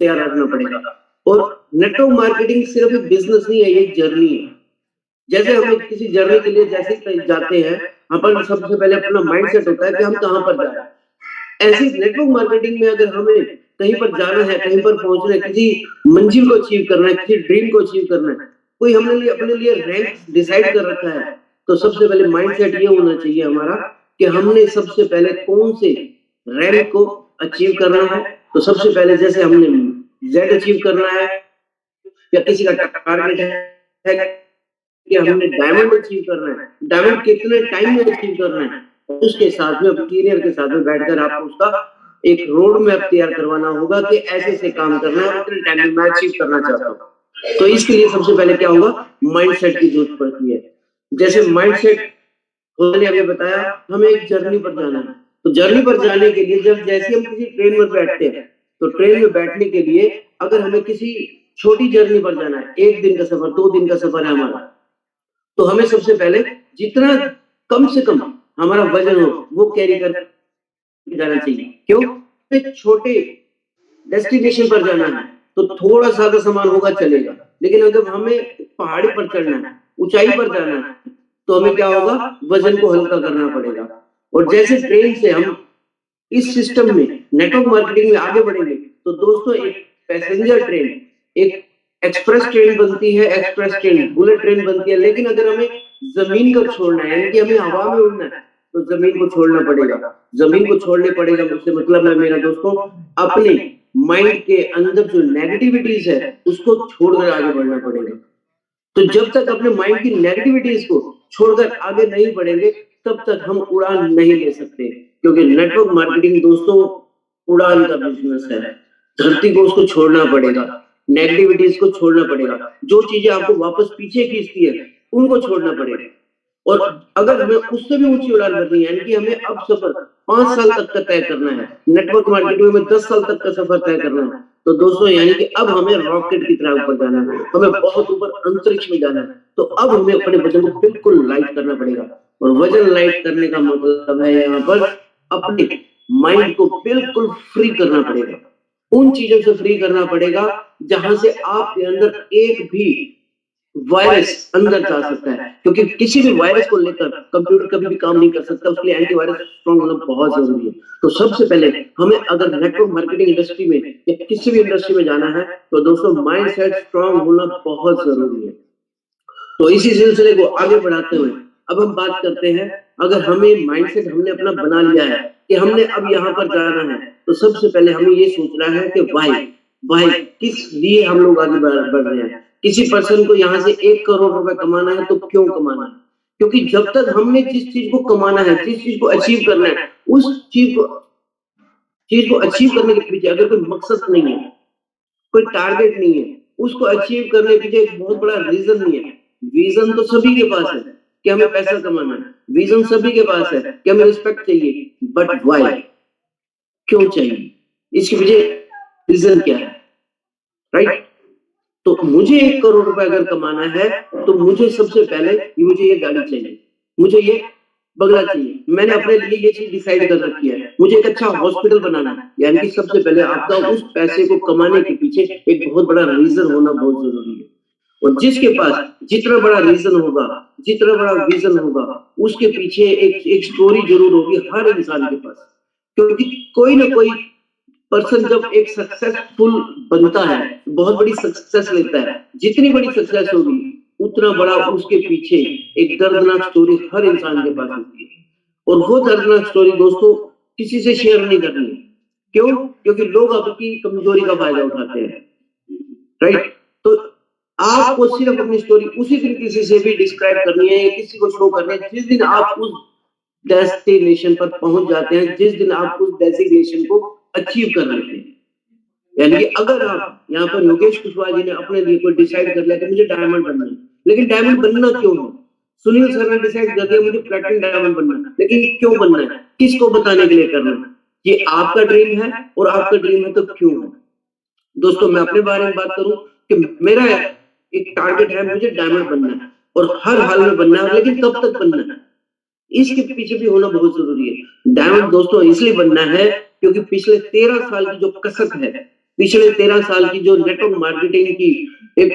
तैयार रखना पड़ेगा। और नेटवर्क मार्केटिंग सिर्फ एक बिजनेस नहीं है, ये एक जर्नी है। जैसे हम एक किसी जर्नी के लिए जैसे ही कहीं जाते हैं, अपन सबसे पहले अपना माइंडसेट होता है कि हम कहाँ पर जा रहे हैं। ऐसे ही नेटवर्क मार्केटिंग में अगर हमें कहीं पर जाना है, कहीं पर पहुंचना है, किसी मंजिल को अचीव करना है, किसी ड्रीम को अचीव करना है, कोई हमने लिए अपने लिए रैंक डिसाइड कर रखा है, तो सबसे पहले माइंडसेट ये होना चाहिए हमारा कि हमने सबसे पहले कौन से रैंक को अचीव करना है। तो सबसे पहले जैसे हमने जेड अचीव करना है, या किसी का टारगेट है कि हमने डायमंड अचीव करना है, डायमंड कितने टाइम में अचीव करना है, उसके साथ में करियर के साथ में बैठकर आपको उसका एक रोड मैप तैयार करवाना होगा कि ऐसे से काम करना है और इतने टाइम में मैं अचीव करना चाहता हूँ। तो इसके लिए सबसे पहले क्या होगा, माइंडसेट की जरूरत पड़ती है। जैसे माइंडसेट मैंने अभी बताया, हमें एक जर्नी पर जाना है, तो जर्नी पर जाने के लिए जब जैसे हम किसी ट्रेन में बैठते हैं, तो ट्रेन में बैठने के लिए अगर हमें किसी छोटी जर्नी पर जाना है, 1 दिन का सफर, 2 दिन का सफर है हमारा, तो हमें सबसे पहले जितना कम से कम हमारा वजन हो वो कैरी कर जाना चाहिए। क्यों? एक छोटे डेस्टिनेशन पर जाना है तो थोड़ा सा सामान होगा चलेगा, लेकिन अगर हमें पहाड़ी पर चढ़ना है, ऊंचाई पर जाना है, तो हमें क्या होगा, वजन को हल्का करना पड़ेगा। और जैसे ट्रेन से हम इस सिस्टम में नेटवर्क मार्केटिंग में आगे बढ़ेंगे, तो दोस्तों एक पैसेंजर ट्रेन, एक एक्सप्रेस ट्रेन बनती है, एक्सप्रेस ट्रेन बुलेट ट्रेन बनती है, लेकिन अगर हमें जमीन को छोड़ना है, यानी कि हमें हवा में उड़ना है, तो जमीन को छोड़ना पड़ेगा। जमीन को छोड़ने पड़ेगा मुझसे मतलब है मेरा दोस्तों, अपने माइंड के अंदर जो नेगेटिविटीज है उसको छोड़कर आगे बढ़ना पड़ेगा। तो जब तक अपने माइंड की नेगेटिविटीज को छोड़कर आगे नहीं बढ़ेंगे, तब तक हम उड़ान नहीं ले सकते। क्योंकि नेटवर्क मार्केटिंग दोस्तों उड़ान का बिजनेस है। धरती को उसको छोड़ना पड़ेगा, नेगेटिविटीज को छोड़ना पड़ेगा, जो चीजें आपको वापस पीछे खींचती है उनको छोड़ना पड़ेगा। और अगर हमें उससे भी ऊंची उड़ान भरनी है, यानी कि हमें अब सफर 5 साल तक का तय करना है, नेटवर्क मार्केटिंग में 10 साल तक का सफर तय करना है, तो दोस्तों यानी कि अब हमें रॉकेट की तरह ऊपर जाना है, हमें बहुत ऊपर अंतरिक्ष में जाना है। तो अब हमें अपने वजन को बिल्कुल लाइट करना पड़ेगा। और वजन लाइट करने का मतलब है यहाँ पर अपने माइंड को बिल्कुल फ्री करना पड़ेगा, उन चीजों से फ्री करना पड़ेगा जहां से आपके अंदर एक भी वायरस अंदर जा सकता है। क्योंकि किसी भी वायरस को लेकर कंप्यूटर कभी भी काम नहीं कर सकता, उसके लिए एंटीवायरस स्ट्रांग होना बहुत जरूरी है। तो सबसे पहले हमें अगर नेटवर्क मार्केटिंग इंडस्ट्री में या किसी भी इंडस्ट्री में जाना है, तो दोस्तों माइंड सेट स्ट्रांग होना बहुत जरूरी है। तो इसी सिलसिले को आगे बढ़ाते हुए अब हम बात करते हैं, अगर हमें माइंडसेट हमने अपना बना लिया है कि हमने अब यहाँ पर जाना है, तो सबसे पहले हमें ये सोचना है कि वाई किस लिए हम लोग आगे बढ़ रहे हैं। किसी पर्सन को यहाँ से 1 करोड़ रुपए कमाना है, तो क्यों कमाना है? क्योंकि जब तक हमने जिस चीज को कमाना है, जिस चीज को अचीव करना है, उस चीज को अचीव करने के पीछे अगर कोई मकसद नहीं है, कोई टारगेट नहीं है, उसको अचीव करने के पीछे एक बहुत बड़ा रीजन नहीं है। विजन तो सभी के पास है कि हमें पैसा कमाना है, विजन सभी के पास है कि हमें रिस्पेक्ट चाहिए, बट व्हाई, क्यों चाहिए, इसके पीछे रीजन क्या है, राइट? तो मुझे 1 करोड़ रुपए अगर कमाना है, तो मुझे सबसे पहले मुझे ये गाड़ी चाहिए, मुझे ये बंगला चाहिए, मैंने अपने लिए ये चीज डिसाइड कर रखी है, मुझे एक अच्छा हॉस्पिटल बनाना है। यानी कि सबसे पहले आपका उस पैसे को कमाने के पीछे एक बहुत बड़ा रीजन होना बहुत जरूरी है। और जिसके पास जितना बड़ा रीजन होगा, जितना बड़ा विजन होगा, उसके पीछे एक स्टोरी जरूर होगी हर इंसान के पास। क्योंकि कोई ना कोई पर्सन जब एक सक्सेसफुल बनता है, बहुत बड़ी सक्सेस लेता है, जितनी बड़ी सक्सेस होगी उतना बड़ा उसके पीछे एक दर्दनाक स्टोरी हर इंसान के पास होती है। और वो दर्दनाक स्टोरी दोस्तों किसी से शेयर नहीं करनी। क्यों? क्योंकि लोग आपकी कमजोरी का फायदा उठाते हैं, राइट? तो आपको सिर्फ अपनी स्टोरी उसी दिन किसी से भी डिस्क्राइब करनी है, किसी को शो करनी है जिस दिन आप उस डेस्टिनेशन पर पहुंच जाते हैं, जिस दिन आप उस डेजिग्नेशन को अचीव कर लेते हैं। यानी कि अगर आप यहाँ पर योगेश कुशवाहा जी ने अपने लिए कोई डिसाइड कर लिया कि मुझे डायमंड बनना है, लेकिन डायमंड बनना क्यों है? सुनील सर ने डिसाइड कर दिया मुझे प्लैटिनम डायमंड बनना है, लेकिन क्यों बनना है, किसको बताने के लिए करना है? ये आपका ड्रीम है, और आपका ड्रीम है तो क्यों है? दोस्तों मैं अपने बारे में बात करूं कि मेरा एक टारगेट है, मुझे डायमंड बनना है और हर हाल में बनना है, लेकिन कब तक बनना है, इसके पीछे भी होना बहुत जरूरी है। डायमंड दोस्तों इसलिए बनना है क्योंकि पिछले 13 साल की जो कसक है, पिछले 13 साल की जो नेटवर्क मार्केटिंग की एक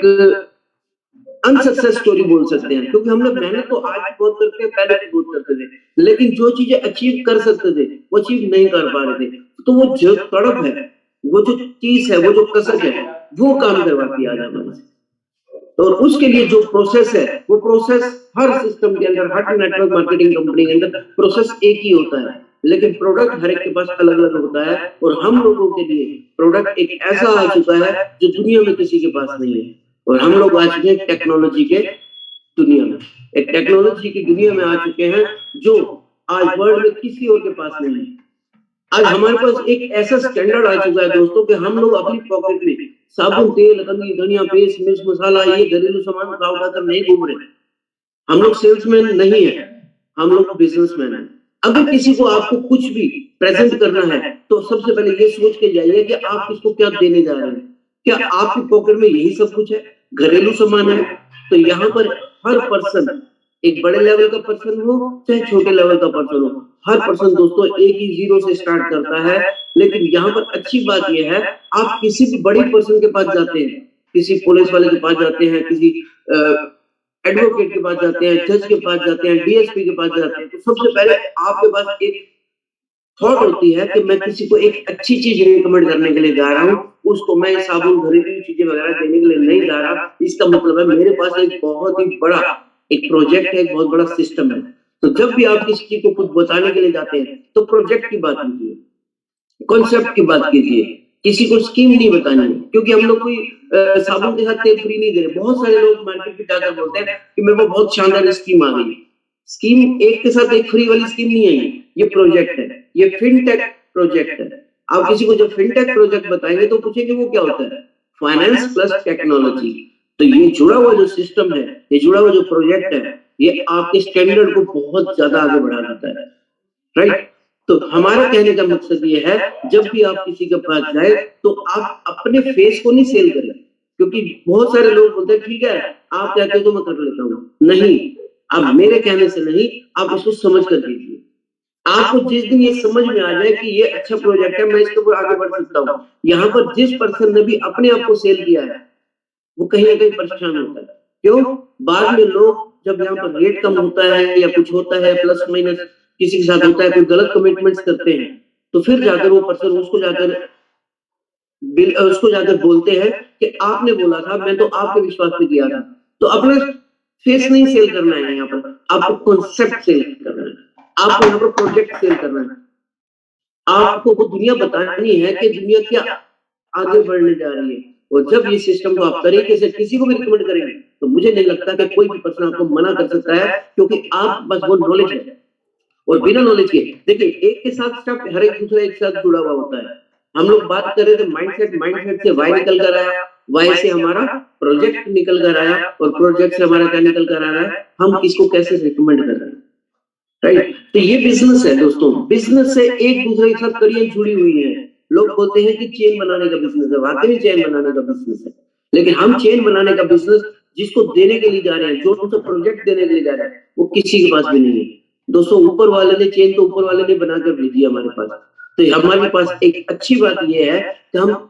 अनसक्सेस स्टोरी बोल सकते हैं, क्योंकि हम लोग मेहनत तो आज भी बहुत करते हैं, पहले भी बहुत करते थे, लेकिन जो चीजें अचीव कर सकते थे वो अचीव नहीं कर पा रहे थे। तो वो जो तड़प है, वो जो चीज है, वो जो कसक है, वो काम करवाती है आज हमारे से। और उसके लिए जो प्रोसेस है, वो प्रोसेस हर सिस्टम के अंदर, हर नेटवर्क मार्केटिंग कंपनी के अंदर प्रोसेस एक ही होता है, लेकिन प्रोडक्ट हर एक के पास अलग अलग होता है। और हम लोगों के लिए प्रोडक्ट एक ऐसा आ चुका है जो दुनिया में किसी के पास नहीं है। और हम लोग आ चुके हैं टेक्नोलॉजी के दुनिया में, एक टेक्नोलॉजी की दुनिया में आ चुके हैं जो आज वर्ल्ड में किसी और के पास नहीं है। आज हमारे पास एक ऐसा स्टैंडर्ड आ चुका है दोस्तों कि हम लोग अपनी पॉकेट में साबुन, तेल, हल्दी, धनिया, पेस्ट, मिर्च, मसाला, ये घरेलू सामान उठा नहीं घूम रहे। हम लोग सेल्समैन नहीं है, हम लोग बिजनेसमैन हैं। अगर किसी को आपको कुछ भी प्रेजेंट करना है, तो सबसे पहले ये सोच के जाइए कि आप किसको क्या देने जा रहे हैं। क्या आपकी पॉकेट में यही सब कुछ है, घरेलू सामान है? तो यहाँ पर हर पर्सन, एक बड़े लेवल का पर्सन हो चाहे छोटे लेवल का पर्सन हो, हर पर्सन दोस्तों एक ही जीरो से स्टार्ट करता है। लेकिन यहाँ पर अच्छी बात यह है, आप किसी भी बड़ी पर्सन के पास जाते हैं, किसी पुलिस वाले के पास जाते हैं, किसी एडवोकेट के पास जाते हैं, जज के पास जाते हैं, डीएसपी के पास जाते हैं, तो सबसे पहले आपके पास एक थॉट होती है कि मैं किसी को एक अच्छी चीज रिकमेंड करने के लिए जा रहा हूँ, उसको मैं साबुन, घरेलू चीजें वगैरह देने के लिए नहीं जा रहा। इसका मतलब है मेरे पास एक बहुत ही बड़ा एक प्रोजेक्ट है, एक बहुत बड़ा सिस्टम है। तो जब भी आप किसी चीज को कुछ बताने के लिए जाते हैं, तो प्रोजेक्ट की बात कीजिए, कॉन्सेप्ट की बात कीजिए, किसी को स्कीम नहीं बतानी है, क्योंकि हम लोग कोई साबुन के साथ तेल फ्री नहीं दे रहे। बहुत सारे लोग मार्केट में जाकर बोलते हैं कि मेरे को बहुत शानदार स्कीम आ गई। स्कीम एक के साथ एक फ्री वाली स्कीम नहीं आई, ये प्रोजेक्ट है, ये फिनटेक प्रोजेक्ट है। आप किसी को जब फिनटेक प्रोजेक्ट बताएंगे तो पूछेंगे वो क्या होता है? Finance plus technology. तो ये जुड़ा हुआ जो सिस्टम है, ये जुड़ा हुआ जो प्रोजेक्ट है, ये आपके स्टैंडर्ड को बहुत ज्यादा आगे बढ़ा देता है, राइट? तो हमारा कहने का मकसद ये है, जब भी आप किसी के पास जाए तो आप अपने फेस को नहीं सेल करें, क्योंकि बहुत सारे लोग बोलते हैं ठीक है आप कहते हो तो मैं कर लेता हूँ। नहीं, आप मेरे कहने से नहीं, आप उसको समझ कर कीजिए। आपको जिस दिन ये समझ में आ जाए कि ये अच्छा प्रोजेक्ट है, मैं इसके ऊपर आगे बढ़ सकता हूँ, यहाँ पर जिस पर्सन ने भी अपने आप को सेल किया है वो कहीं ना कहीं परेशान होता है। क्यों? बाद में लोग जब यहाँ पर रेट कम होता है या कुछ होता है, प्लस माइनस किसी के साथ होता है, कोई गलत कमिटमेंट्स करते हैं, तो फिर जाकर वो पर्सन उसको जाकर बोलते हैं कि आपने बोला था, मैं तो आपके विश्वास पे किया था। तो अपना फेस नहीं सेल करना है, यहाँ पर आपको कॉन्सेप्ट सेल करना है, आपको यहाँ पर प्रोजेक्ट सेल करना है। आपको वो दुनिया बतानी है कि दुनिया क्या आगे बढ़ने जा रही है। और जब ये सिस्टम को आप तरीके से किसी को भी रिकमेंड करेंगे, तो मुझे नहीं लगता कि कोई भी पर्सन आपको मना कर सकता है, क्योंकि आप बस वो नॉलेज है। और बिना नॉलेज के देखिए, एक के साथ स्टेप हर एक दूसरा एक साथ जुड़ा हुआ होता है। हम लोग बात कर रहे थे माइंडसेट, माइंडसेट से वाई निकल कर आया, वाई से हमारा प्रोजेक्ट निकल कर आया, और प्रोजेक्ट से हमारा क्या निकल कर आ रहा है, हम किसको कैसे रिकमेंड कर रहे हैं, राइट? तो ये बिजनेस है दोस्तों, बिजनेस से एक दूसरे के साथ कड़ियां जुड़ी हुई है। लोग बोलते हैं कि चेन बनाने का बिजनेस है, वाकई में चेन बनाने का बिजनेस है, लेकिन हम चेन बनाने का बिजनेस जिसको देने के लिए जा रहे हैं, जो उनको प्रोजेक्ट देने के लिए जा रहे हैं, वो किसी के पास भी नहीं है दोस्तों। ऊपर वाले ने चेन तो ऊपर वाले ने बनाकर भेजी हमारे पास। तो हमारे पास एक अच्छी बात यह है कि हम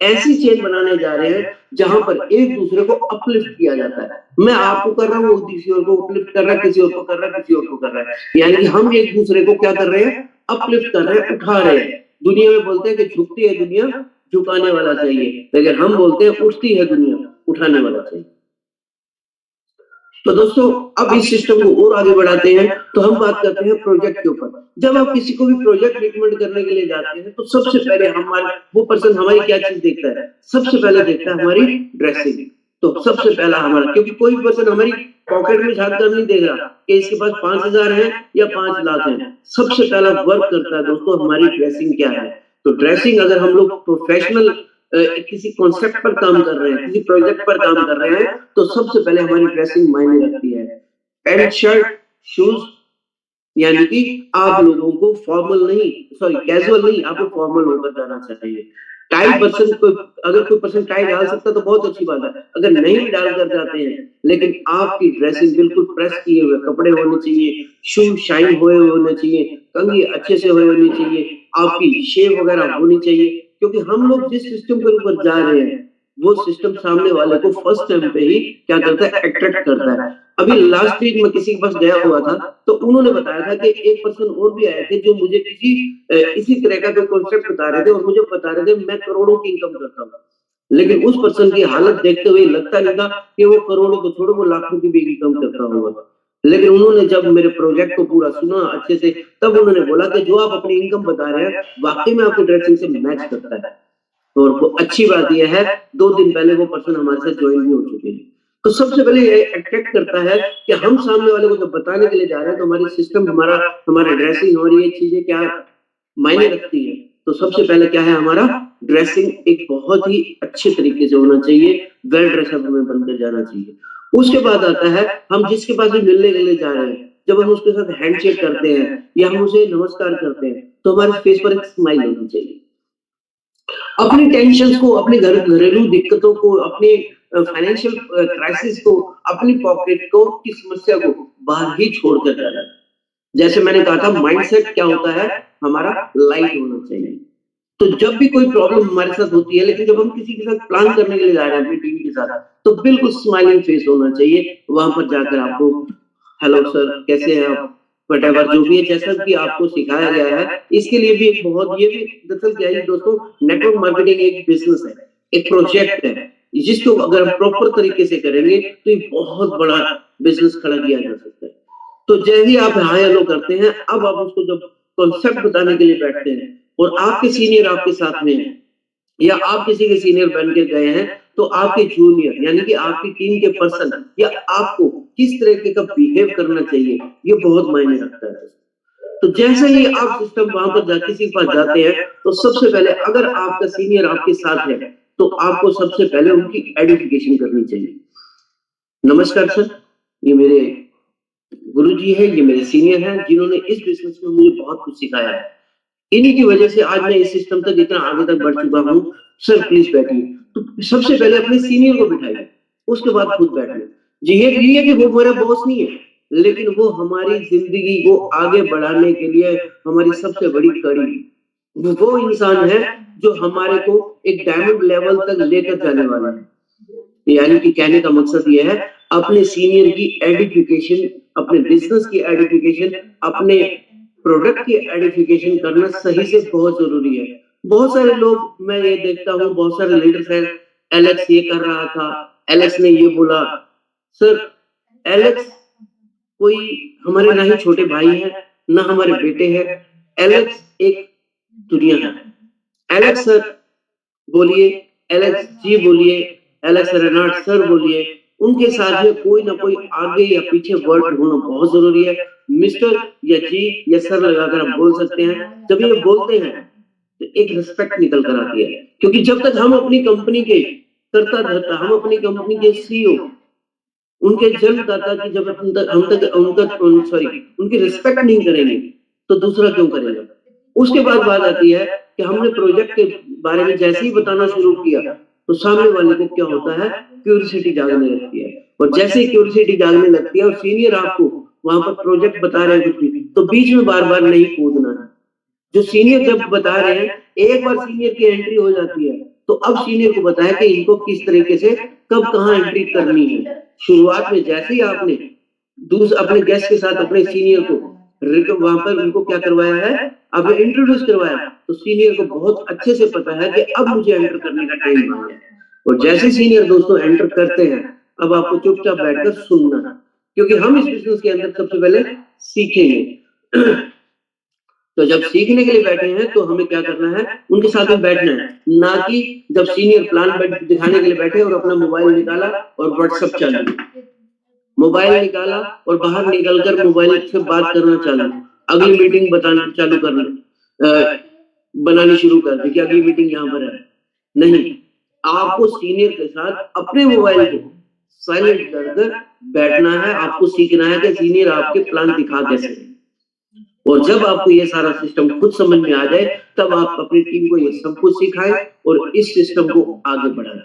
ऐसी चेन बनाने जा रहे हैं जहां पर एक दूसरे को अपलिफ्ट किया जाता है। मैं आपको कर रहा हूँ, किसी और को अपलिफ्ट कर रहा है, किसी और को कर रहा है, किसी और को कर रहा है, यानी कि हम एक दूसरे को क्या कर रहे हैं, अपलिफ्ट कर रहे हैं, उठा रहे हैं। दुनिया में बोलते हैं कि झुकती है दुनिया, झुकाने वाला चाहिए, लेकिन हम बोलते हैं उठती है दुनिया, उठाने वाला चाहिए। तो दोस्तों, अब इस सिस्टम को और आगे बढ़ाते हैं, तो हम बात करते हैं प्रोजेक्ट के ऊपर। जब आप किसी को भी प्रोजेक्ट रिकमेंड करने के लिए जाते हैं, तो सबसे पहले हमारे वो पर्सन हमारी क्या चीज देखता है? सबसे पहले देखता है हमारी ड्रेसिंग। तो सबसे पहला हमारा, क्योंकि कोई पर्सन हमारी पॉकेट में झाँक कर नहीं देख रहा कि इसके पास 5,000 है या 5 लाख है। सबसे पहला वर्क करता है दोस्तों हमारी ड्रेसिंग क्या है। तो ड्रेसिंग, अगर हम लोग प्रोफेशनल किसी कॉन्सेप्ट पर काम कर रहे हैं, किसी प्रोजेक्ट पर काम कर रहे हैं, तो सबसे पहले हमारी ड्रेसिंग मायने रखती है। पैंट, शर्ट, शूज, यानी कि आप लोगों को फॉर्मल नहीं, सॉरी कैजुअल नहीं, आपको फॉर्मल होकर जाना चाहिए। टाई पर्सन को, अगर कोई पर्सन टाई डाल सकता है तो बहुत अच्छी बात है, अगर नहीं भी डाल कर जाते हैं, लेकिन आपकी ड्रेसिंग बिल्कुल प्रेस किए हुए कपड़े होने चाहिए, शू शाइन हुए होने चाहिए, कंघी अच्छे से हुए होनी चाहिए, आपकी शेव वगैरह होनी चाहिए, क्योंकि हम लोग जिस सिस्टम के ऊपर जा रहे हैं, वो सिस्टम सामने वाले को फर्स्ट टाइम पे ही क्या करता है, अट्रैक्ट करता है। अभी लास्ट वीक मैं किसी के पास गया हुआ था, तो उन्होंने बताया था कि एक पर्सन और भी आए थे जो मुझे इसी तरह का कोई कॉन्सेप्ट बता रहे थे और मुझे बता रहे थे मैं करोड़ों की इनकम करता हूँ। लेकिन उस पर्सन की हालत देखते हुए लगता नहीं था कि वो करोड़ों को छोड़ो, वो लाखों की भी इनकम करता होगा। लेकिन उन्होंने जब मेरे प्रोजेक्ट को पूरा सुना अच्छे से, तब उन्होंने बोला कि जो आप अपनी इनकम बता रहे हैं, वाक़ई में आपकी ड्रेसिंग से मैच करता है। और वो अच्छी बात ये है, 2 दिन पहले वो पर्सन हमारे साथ जॉइन भी हो चुके हैं। तो सबसे पहले ये अट्रैक्ट करता है कि हम सामने वाले को जब बताने के लिए जा रहे हैं, तो हमारी सिस्टम, हमारा ड्रेसिंग और ये चीज़ें क्या मायने रखती है। तो सबसे पहले क्या है, हमारा ड्रेसिंग एक बहुत ही अच्छे तरीके से होना चाहिए, वेल ड्रेसअप हमें बनकर जाना चाहिए। उसके बाद आता है, हम जिसके पास भी मिलने के लिए जा रहे हैं, जब हम उसके साथ हैंडशेक करते हैं या हम उसे नमस्कार करते हैं, तो हमारे फेस पर एक स्माइल होनी चाहिए। अपनी टेंशन्स को, अपने घरेलू दिक्कतों को, अपने फाइनेंशियल क्राइसिस को, अपनी पॉकेट को, की समस्या को बाहर ही छोड़कर जाना है। जैसे मैंने कहा था, माइंडसेट क्या होता है, हमारा लाइट होना चाहिए। तो जब भी कोई प्रॉब्लम हमारे साथ होती है, लेकिन जब हम किसी के साथ प्लान करने के लिए जा रहे हैं अपनी टीम के साथ, तो बिल्कुल स्माइलिंग फेस होना चाहिए। वहां पर जाकर आपको हेलो सर, कैसे हैं आप, वटेवर जो भी है, जैसा कि आपको सिखाया गया है, इसके लिए भी एक बहुत, ये भी दरअसल क्या है दोस्तों, नेटवर्क मार्केटिंग एक बिजनेस है, एक प्रोजेक्ट है, जिसको अगर हम प्रॉपर तरीके से करेंगे तो ये बहुत बड़ा बिजनेस खड़ा किया जा सकता है। तो जैसे ही आप हाय हेलो करते हैं, अब आप उसको जब कॉन्सेप्ट बताने के लिए बैठते हैं और आपके सीनियर आपके साथ में हैं, या आप किसी के सीनियर बन के गए हैं, तो आपके जूनियर यानी कि आपकी टीम के पर्सन या आपको किस तरीके का बिहेव करना चाहिए, ये बहुत मायने रखता है। तो जैसे ही आप सिस्टम वहां पर किसी के पास जाते हैं, तो सबसे पहले अगर आपका सीनियर आपके साथ है, तो आपको सबसे पहले उनकी आइडेंटिफिकेशन करनी चाहिए। नमस्कार सर, ये मेरे गुरुजी हैं, ये मेरे सीनियर हैं, जिन्होंने इस बिज़नेस में मुझे बहुत कुछ सिखाया है। इन्हीं की वजह से आज मैं इस सिस्टम तक इतना आगे तक बढ़ चुका हूँ। सर प्लीज़ बैठिए। तो सबसे पहले अपने सीनियर को बिठाइए, उसके बाद खुद बैठिए। जी, ये नहीं है कि वो मेरा बॉस नहीं है, लेकिन वो हमारी ज़िंदगी को आगे बढ़ाने के लिए हमारी सबसे बड़ी कड़ी, वो इंसान है जो हमारे को एक डायमंड लेवल तक लेकर जाने वाला है। यानी कि कहने का मकसद ये है, अपने सीनियर की एडिफिकेशन, अपने बिज़नेस की एडिफिकेशन, अपने प्रोडक्ट की एडिफिकेशन करना सही से बहुत ज़रूरी है। बहुत सारे लोग मैं ये देखता हूँ, बहुत सारे लीडर्स हैं, एलेक्स ये कर रहा था, एलेक्स ने ये बोला। सर, एलेक्स कोई हमारे ना ही छोटे भाई हैं, ना हमारे बेटे हैं। एलेक्स एक दुनिया है। एलेक्स सर बोलिए, एलेक्स जी बोलिए, एलेक्स रेनाल्ड सर बोलिए, उनके साथ में कोई ना कोई आगे या पीछे वर्ड होना बहुत ज़रूरी है। मिस्टर या जी या सर लगाकर आप बोल सकते हैं। जब ये बोलते हैं, तो एक रिस्पेक्ट निकल कर आती है। क्योंकि जब तक हम अपनी कंपनी के कर्ता-धर्ता, हम अपनी कंपनी के सीईओ, उनके जन्मदाता की जब हम तक उनकी रिस्पेक्ट नहीं करेंगे, तो दूसरा क्यों करेगा? उसके बाद बात आती है कि हमने प्रोजेक्ट के बारे में जैसे ही बताना शुरू किया, तो सामने वाले को क्या होता है, क्यूरियोसिटी जागने लगती है। और जैसे ही क्यूरियोसिटी जागने लगती है और सीनियर आपको वहाँ पर प्रोजेक्ट बता रहे हैं कुछ भी, तो बीच में बार-बार नहीं कूदना है। जो सीनियर जब बता रहे हैं, एक बार सीनियर की एंट्री हो जाती है, तो अब सीनियर को बताया कि इनको किस तरीके से कब कहाँ एंट्री करनी है। शुरुआत में जैसे ही आपने अपने गेस्ट के साथ अपने सीनियर को वहां पर उनको क्या करवाया है, आपने इंट्रोड्यूस करवाया, तो सीनियर को बहुत अच्छे से पता है कि अब मुझे एंटर करने का टाइम आ गया। और जैसे सीनियर दोस्तों एंटर करते हैं, अब आपको चुपचाप बैठकर सुनना है, क्योंकि हम इस बिजनेस के अंदर सबसे पहले सीखेंगे। तो जब सीखने के लिए बैठे हैं, तो हमें क्या करना है, उनके साथ में बैठना है, ना कि जब सीनियर प्लान दिखाने के लिए बैठे और अपना मोबाइल निकाला और व्हाट्सएप चालू, मोबाइल निकाला और बाहर निकलकर मोबाइल से बात करना चालू, अगली मीटिंग बताना चालू करना, बनानी शुरू कर दी कि अगली मीटिंग यहाँ पर है। नहीं, आपको सीनियर के साथ अपने मोबाइल को साइलेंट कर कर बैठना है, आपको सीखना है कि सीनियर आपके प्लान दिखा कैसे हैं। और जब आपको ये सारा सिस्टम खुद समझ में आ जाए, तब आप अपनी टीम को ये सब कुछ सिखाएं और इस सिस्टम को आगे बढ़ाएं।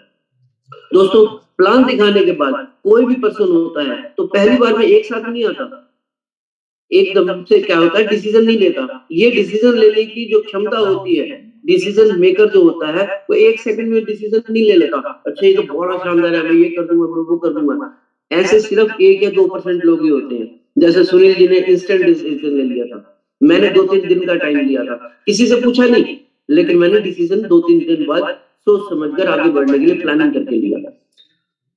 दोस्तों, प्लान दिखाने के बाद कोई भी पर्सन होता है, तो पहली बार में एक साथ नहीं आता, एकदम से क्या होता है, डिसीजन नहीं लेता। ये डिसीजन लेने की जो क्षमता होती है, डिसीजन मेकर जो होता है वो 1 सेकंड में डिसीजन नहीं ले लेता। अच्छा ये तो बड़ा शानदार है, मैं ये कर दूँगा, मैं वो कर दूँगा। ऐसे सिर्फ 1 या 2% लोग ही होते हैं। जैसे सुनील जी ने इंस्टेंट डिसीजन ले लिया था। मैंने 2-3 दिन का टाइम लिया था। किसी से पूछा नहीं, लेकिन मैंने डिसीजन 2-3 दिन बाद सोच समझ कर आगे बढ़ने के लिए प्लानिंग करके लिया।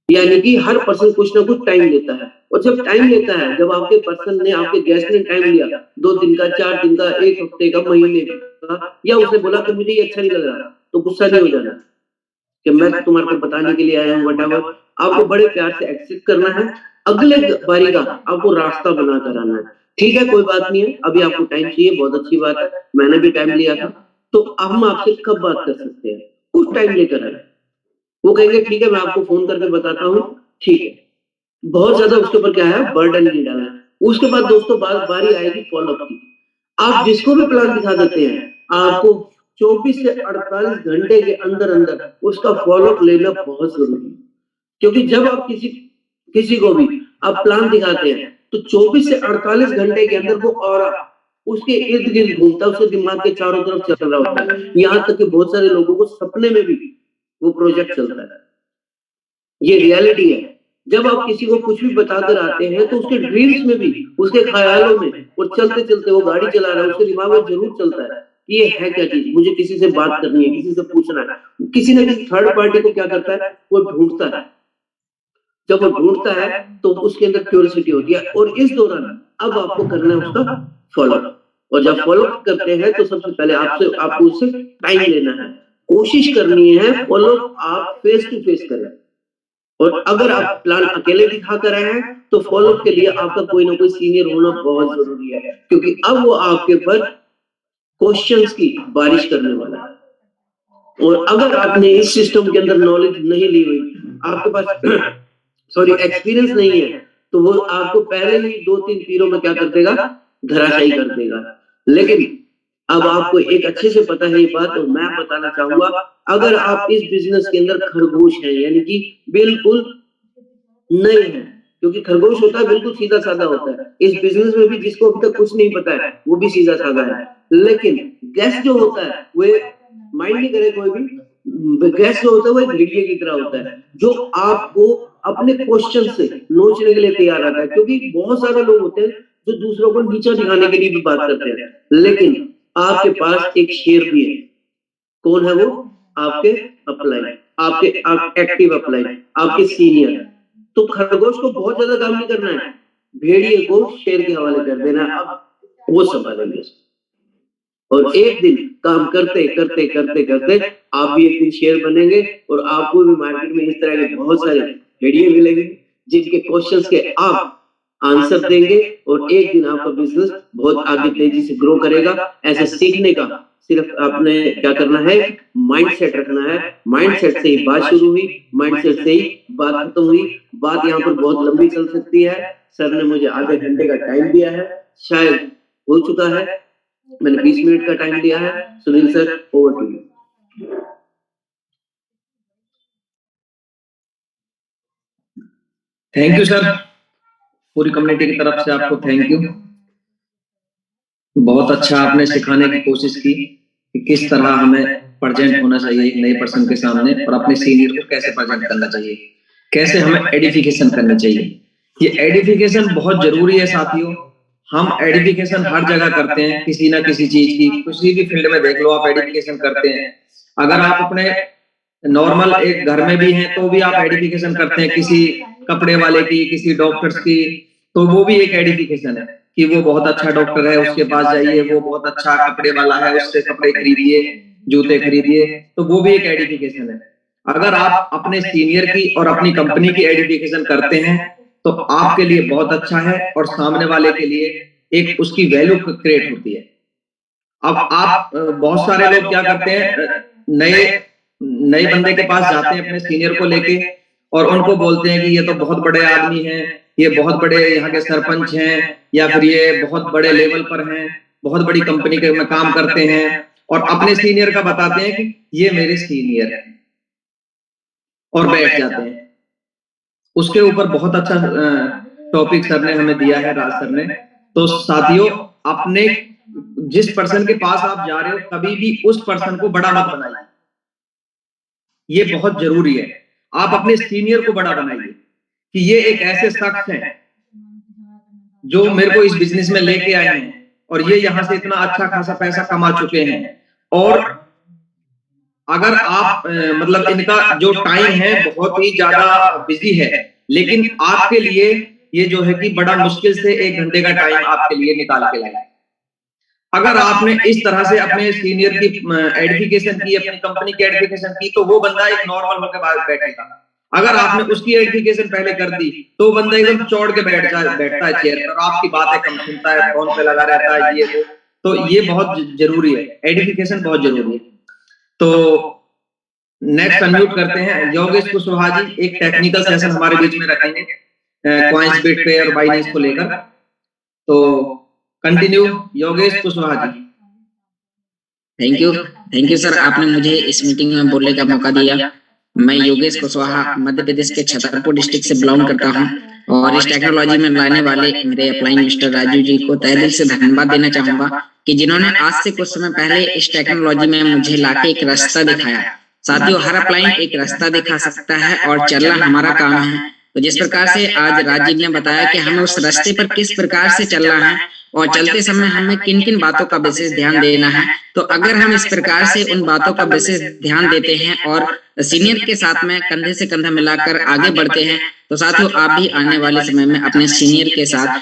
यानी कि हर पर्सन कुछ ना कुछ टाइम लेता है, और जब टाइम लेता है, जब आपके पर्सन ने, आपके गेस्ट ने टाइम लिया 2 दिन का, 4 दिन का, 1 हफ्ते का, महीने का, या उसने बोला कि मुझे ये अच्छा नहीं लग रहा, तो गुस्सा नहीं हो जाना कि मैं तो तुम्हारे को बताने के लिए आया हूँ, व्हाटएवर। आपको बड़े प्यार से एक्सेप्ट करना है, अगले बारी का आपको रास्ता बना कर आना है। ठीक है, कोई बात नहीं है, अभी आपको टाइम चाहिए, बहुत अच्छी बात है, मैंने भी टाइम लिया था, तो अब हम आपसे कब बात कर सकते हैं? कुछ टाइम लेकर आएँ। वो कहेंगे ठीक है, मैं आपको फ़ोन करके बताता हूँ, ठीक है। बहुत ज़्यादा उसके ऊपर क्या है, बर्डन नहीं डालना है। उसके बाद दोस्तों बारी आएगी फ़ॉलो-अप की। आप जिसको भी प्लान दिखा देते हैं, आपको 24 से 48 घंटे के अंदर-अंदर उसका फ़ॉलो-अप लेना बहुत ज़रूरी है। क्योंकि जब आप किसी किसी को भी आप प्लान दिखाते हैं, तो 24 से 48 घंटे के अंदर वो ऑरा उसके इर्द-गिर्द घूमता है, उसके दिमाग के चारों तरफ चल रहा होता है। यहाँ तक कि बहुत सारे लोगों को सपने में भी वो प्रोजेक्ट चलता है। ये रियलिटी है। जब आप किसी को कुछ भी बताकर आते हैं, तो उसके ड्रीम्स में भी, उसके ख़यालों में, वो चलते-चलते, वो गाड़ी चला रहा है, उसके दिमाग में ज़रूर चलता है कि ये है क्या चीज़? मुझे किसी से बात करनी है, किसी से पूछना है। किसी न किसी थर्ड पार्टी को क्या करता है, वो ढूँढता है। जब वो ढूँढता है, तो उसके अंदर क्यूरियोसिटी होती है, और इस दौरान अब आपको करना है उसका फ़ॉलो-अप, और जब फ़ॉलो-अप करते हैं, तो सबसे पहले आपको उससे टाइम लेना है। कोशिश करनी है फ़ॉलो-अप आप फ़ेस टू फ़ेस करें। और अगर आप प्लान अकेले दिखा कर आए हैं, तो फ़ॉलो-अप के लिए आपका कोई ना कोई सीनियर होना बहुत ज़रूरी है, क्योंकि अब वो आपके ऊपर क्वेश्चन्स की बारिश करने वाला है। और अगर आपने इस सिस्टम के अंदर नॉलेज नहीं ली हुई, आपके पास सॉरी एक्सपीरियंस नहीं है, तो वो आपको पहले ही 2-3 तीरों में क्या कर देगा, धराशायी कर देगा। लेकिन अब आपको एक अच्छे से पता है ये बात, और मैं बताना चाहूँगा, अगर आप इस बिज़नेस के अंदर खरगोश हैं, यानी कि बिल्कुल नए हैं, क्योंकि खरगोश होता है बिल्कुल सीधा-साधा होता है। इस बिज़नेस में भी जिसको अभी तक कुछ नहीं पता है, वो भी सीधा-साधा है। लेकिन गेस जो होता है, वो माइंड नहीं करे कोई भी, गैस जो होता है वो एक भेड़िए की तरह होता है, जो आपको अपने क्वेश्चन से नोचने के लिए तैयार रहता है, क्योंकि बहुत सारे लोग होते हैं जो दूसरों को नीचा दिखाने के लिए भी बात करते हैं, लेकिन आपके पास एक शेर भी है। कौन है वो? आपके अपलाइन, आपके आप एक्टिव अपलाइन, आपके सीनियर। तो खरगोश को बहुत ज्यादा काम नहीं करना है, भेड़िए को शेर के हवाले कर देना है, अब वो संभालेंगे इसको। और एक दिन काम करते, करते, करते, करते आप भी एक दिन शेर बनेंगे, और आपको भी मार्केट में इस तरह के बहुत सारे भेड़िए मिलेंगे, जिनके क्वेश्चन्स के आप आंसर देंगे, और एक दिन आपका बिज़नेस बहुत आगे तेज़ी से ग्रो करेगा। ऐसे सीखने का सिर्फ़ आपने क्या करना है, माइंडसेट रखना है। माइंडसेट से ही बात शुरू हुई, माइंडसेट से ही बात खत्म हुई। बात यहाँ पर बहुत लंबी चल सकती है। सर ने मुझे आधे घंटे का टाइम दिया है, शायद हो चुका है। मैंने 20 मिनट का टाइम दिया है। Sunil sir, over to you. Thank you sir, पूरी कम्युनिटी की तरफ से आपको थैंक यू। बहुत अच्छा आपने सिखाने की कोशिश की कि किस तरह हमें प्रेजेंट होना चाहिए एक नए पर्सन के सामने, और अपने सीनियर को कैसे प्रेजेंट करना चाहिए, कैसे हमें एडिफिकेशन करनी चाहिए। ये एडिफिकेशन बहुत जरूरी है साथियों। हम एडिफिकेशन हर जगह करते हैं, किसी ना किसी चीज की, किसी भी फील्ड में देख लो आप एडिफिकेशन करते हैं। अगर आप अपने नॉर्मल एक घर में भी हैं तो भी आप एडिफिकेशन करते हैं, किसी कपड़े वाले की, किसी डॉक्टर्स की, तो वो भी एक एडिफिकेशन है कि वो बहुत अच्छा डॉक्टर है, उसके पास जाइए, वो बहुत अच्छा कपड़े वाला है, उससे कपड़े खरीदिए, जूते खरीदिए, तो वो भी एक एडिफिकेशन है। अगर आप अपने सीनियर की और अपनी कंपनी की एडिफिकेशन करते हैं तो आपके लिए बहुत अच्छा है, और सामने वाले के लिए एक उसकी वैल्यू क्रिएट होती है। अब आप बहुत सारे लोग क्या करते हैं, नए नए बंदे के पास जाते हैं अपने सीनियर को लेके, और उनको बोलते हैं कि ये तो बहुत बड़े आदमी हैं, ये बहुत बड़े यहाँ के सरपंच हैं, या फिर ये बहुत बड़े लेवल पर हैं, बहुत बड़ी कंपनी के में काम करते हैं, और अपने सीनियर का बताते हैं कि ये मेरे सीनियर हैं, और बैठ जाते हैं। उसके ऊपर बहुत अच्छा टॉपिक सर ने हमें दिया है, राज सर ने। तो साथियों, अपने जिस पर्सन के पास आप जा रहे हो कभी भी उस पर्सन को बड़ा मत बनाइए, ये बहुत जरूरी है। आप अपने सीनियर को बड़ा बनाइए कि ये एक ऐसे शख्स हैं जो मेरे को इस बिजनेस में लेके आए हैं और ये यहाँ से इतना अच्छा खासा पैसा कमा चुके हैं, और अगर आप मतलब इनका जो टाइम है बहुत ही ज्यादा बिजी है, लेकिन आपके लिए ये जो है कि बड़ा मुश्किल से 1 घंटे का टाइम आपके लिए निकाल के लाए। अगर आपने इस तरह से अपने सीनियर की एडिफिकेशन की, अपनी कंपनी की एडिफिकेशन की, तो वो बंदा एक नॉर्मल होकर बाहर बैठेगा। अगर आपने उसकी एडिफिकेशन पहले कर दी तो बंदा एकदम चौड़ के बैठता है चेयर पर, आपकी बातें कम सुनता है, फोन पे लगा रहता है, ये वो। तो ये बहुत जरूरी है, एडिफिकेशन बहुत जरूरी है। तो नेक्स्ट अनम्यूट करते हैं योगेश कुशवाहा जी, एक टेक्निकल सेशन हमारे बीच में रखेंगे कॉइन्स, बिटपेयर और बाइनेंस को लेकर। तो continue Yogesh Kushwaha ji. Thank you sir, आपने मुझे इस मीटिंग में बोलने का मौका दिया। मैं योगेश कुशवाहा मध्य प्रदेश के छतरपुर डिस्ट्रिक्ट से बिलोंग करता हूं और इस टेक्नोलॉजी में लाने वाले मेरे अपलाइन मिस्टर राजू जी को तहे दिल से धन्यवाद देना चाहूंगा कि जिन्होंने आज से कुछ समय पहले इस टेक्नोलॉजी में मुझे लाके एक रास्ता दिखाया। साथियों, हर अपलाइन एक रास्ता दिखा सकता है और चलना हमारा काम है। तो जिस प्रकार से आज राजीव ने बताया कि हमें उस रास्ते पर किस प्रकार से चलना है और चलते समय हमें किन किन बातों का विशेष ध्यान देना है, तो अगर हम इस प्रकार से उन बातों का विशेष ध्यान देते हैं और सीनियर के साथ में कंधे से कंधा मिलाकर आगे बढ़ते हैं, तो साथियों आप भी आने वाले समय में अपने सीनियर के साथ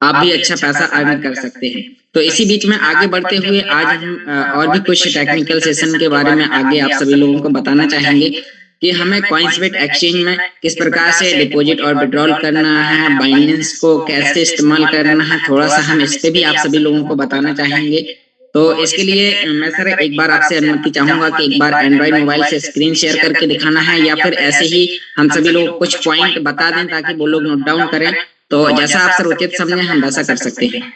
आप भी अच्छा पैसा अर्न कर सकते हैं। तो इसी बीच में आगे बढ़ते हुए आज हम और भी कुछ टेक्निकल सेशन के बारे में आगे आप सभी लोगों को बताना चाहेंगे कि हमें कॉइन्सबेट एक्सचेंज में किस प्रकार से डिपॉजिट और विड्रॉल करना है, बाइनेंस को कैसे इस्तेमाल करना है, थोड़ा सा हम इस पे भी आप सभी लोगों को बताना चाहेंगे। तो इसके लिए मैं सर एक बार आपसे अनुमति चाहूंगा कि एक बार एंड्रॉइड मोबाइल से स्क्रीन शेयर करके दिखाना है, या फिर ऐसे ही हम सभी लोग कुछ पॉइंट बता दें ताकि वो लोग नोट डाउन करें। तो जैसा आप सर उचित समझे हम वैसा कर सकते हैं।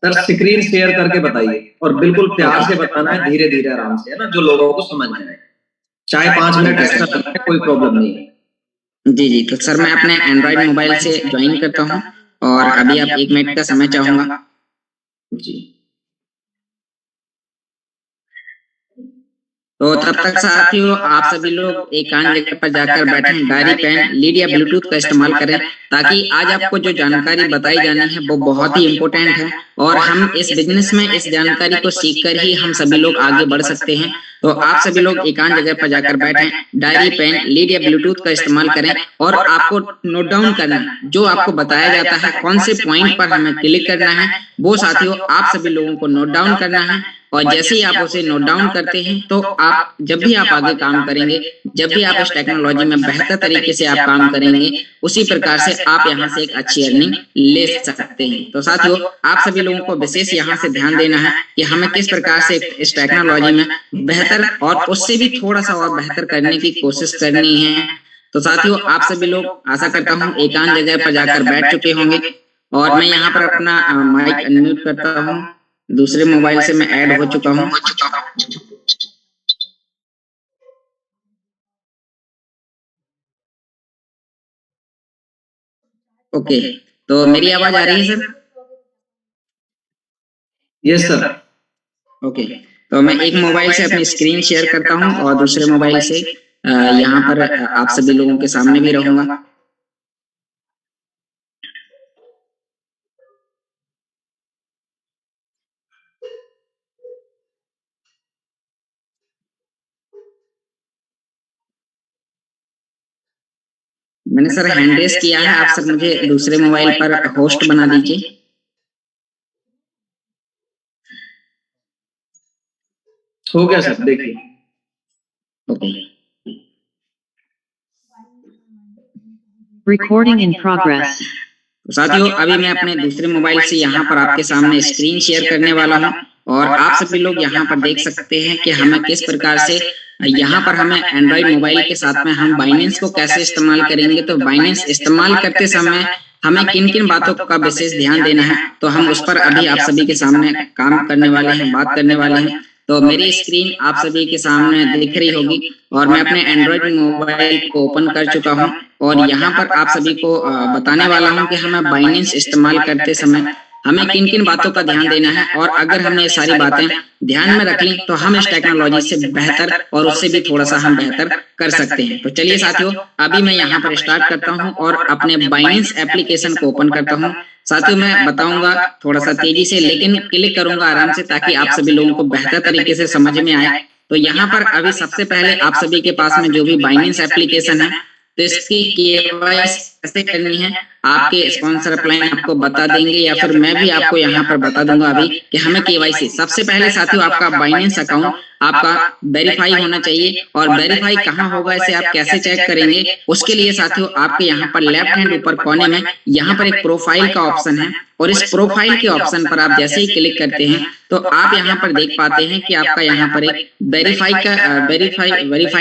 सर स्क्रीन शेयर करके बताइए और बिल्कुल प्यार से बताना है, धीरे धीरे आराम से, है ना, जो लोगों को समझ में आए। चाहे 5 मिनट एक्स्ट्रा लगता है, कोई प्रॉब्लम नहीं है। जी, तो सर मैं अपने एंड्रॉइड मोबाइल से ज्वाइन करता हूं और अभी आप 1 मिनट का समय चाहूंगा। जी, तो तब तक साथियों आप सभी लोग एकांत जगह पर जाकर बैठें, डायरी पेन लीड या ब्लूटूथ का इस्तेमाल करें ताकि आज आपको जो जानकारी बताई जानी है वो बहुत ही इम्पोर्टेंट है और हम इस बिजनेस में इस जानकारी को सीखकर ही हम सभी लोग आगे बढ़ सकते हैं। तो आप सभी लोग एकांत जगह पर जाकर बैठें, डायरी पेन लीड या ब्लूटूथ का इस्तेमाल करें और आपको नोट डाउन करना है जो आपको बताया जाता है, कौन से पॉइंट पर हमें क्लिक करना है वो साथियों आप सभी लोगों को नोट डाउन करना है। और जैसे ही आप उसे नोट डाउन करते हैं तो आप जब भी आप आगे काम करेंगे, जब भी आप इस टेक्नोलॉजी में बेहतर तरीके से आप काम करेंगे, उसी प्रकार से आप यहाँ से एक अच्छी अर्निंग ले सकते हैं। तो साथियों आप सभी लोगों को विशेष यहाँ से ध्यान देना है कि हमें किस प्रकार से इस टेक्नोलॉजी में बेहतर और उससे भी थोड़ा सा और बेहतर करने की कोशिश करनी है। तो साथियों आप सभी लोग आशा करता हूँ एकांत जगह पर जाकर बैठ चुके होंगे और मैं यहाँ पर अपना माइक अनम्यूट करता हूँ। दूसरे मोबाइल से मैं ऐड हो चुका हूँ। ओके, तो मेरी आवाज आ रही है सर? Yes sir. ओके, तो मैं एक मोबाइल से अपनी स्क्रीन शेयर करता हूँ और दूसरे मोबाइल से यहाँ पर आप सभी लोगों के सामने भी रहूंगा। मैंने सर हैंड रेस किया है, आप सर मुझे दूसरे मोबाइल पर होस्ट बना दीजिए। हो गया सर, देखिए। Okay, Recording in progress. साथियों अभी मैं अपने दूसरे मोबाइल से यहाँ पर आपके सामने स्क्रीन शेयर करने वाला हूँ और आप सभी लोग यहाँ पर देख सकते हैं कि हमें किस प्रकार से यहाँ पर हमें एंड्रॉइड मोबाइल के साथ में हम बाइनेंस को कैसे इस्तेमाल करेंगे। तो बाइनेंस इस्तेमाल करते समय हमें किन किन बातों का विशेष ध्यान देना है, तो हम उस पर अभी आप सभी के सामने काम करने वाले हैं, बात करने वाले हैं। तो मेरी स्क्रीन आप सभी के सामने दिख रही होगी और मैं अपने एंड्रॉइड मोबाइल को ओपन कर चुका हूं और यहाँ पर आप सभी को बताने वाला हूं कि हमें बाइनेंस इस्तेमाल करते समय हमें किन किन बातों का ध्यान देना है, और अगर हमने ये सारी बातें ध्यान में रख ली तो हम इस टेक्नोलॉजी से बेहतर और उससे भी थोड़ा सा हम बेहतर कर सकते हैं। तो चलिए साथियों, अभी मैं यहाँ पर स्टार्ट करता हूँ और अपने बाइनेंस एप्लीकेशन को ओपन करता हूँ। साथियों, मैं बताऊंगा थोड़ा सा तेजी से, लेकिन क्लिक करूंगा आराम से ताकि आप सभी लोगों को बेहतर तरीके से समझ में आए। तो यहाँ पर अभी सबसे पहले आप सभी के पास में जो भी बाइनेंस एप्लीकेशन है, तो इसकी केवाईसी कैसे करनी है आपके स्पॉन्सर अपलाइन आपको बता देंगे, या फिर मैं भी आपको यहाँ पर बता दूंगा अभी कि हमें केवाईसी। सबसे पहले साथियों, आपका बाइनेंस अकाउंट आपका वेरीफाई होना चाहिए, और वेरीफाई कहाँ होगा, इसे आप कैसे चेक करेंगे, उसके लिए साथियों आपके यहाँ पर लेफ्ट हैंड ऊपर कोने में यहाँ पर एक प्रोफाइल का ऑप्शन है, और इस प्रोफाइल के ऑप्शन पर आप जैसे ही क्लिक करते हैं तो आप यहाँ पर देख पाते हैं कि आपका यहाँ पर एक वेरीफाइड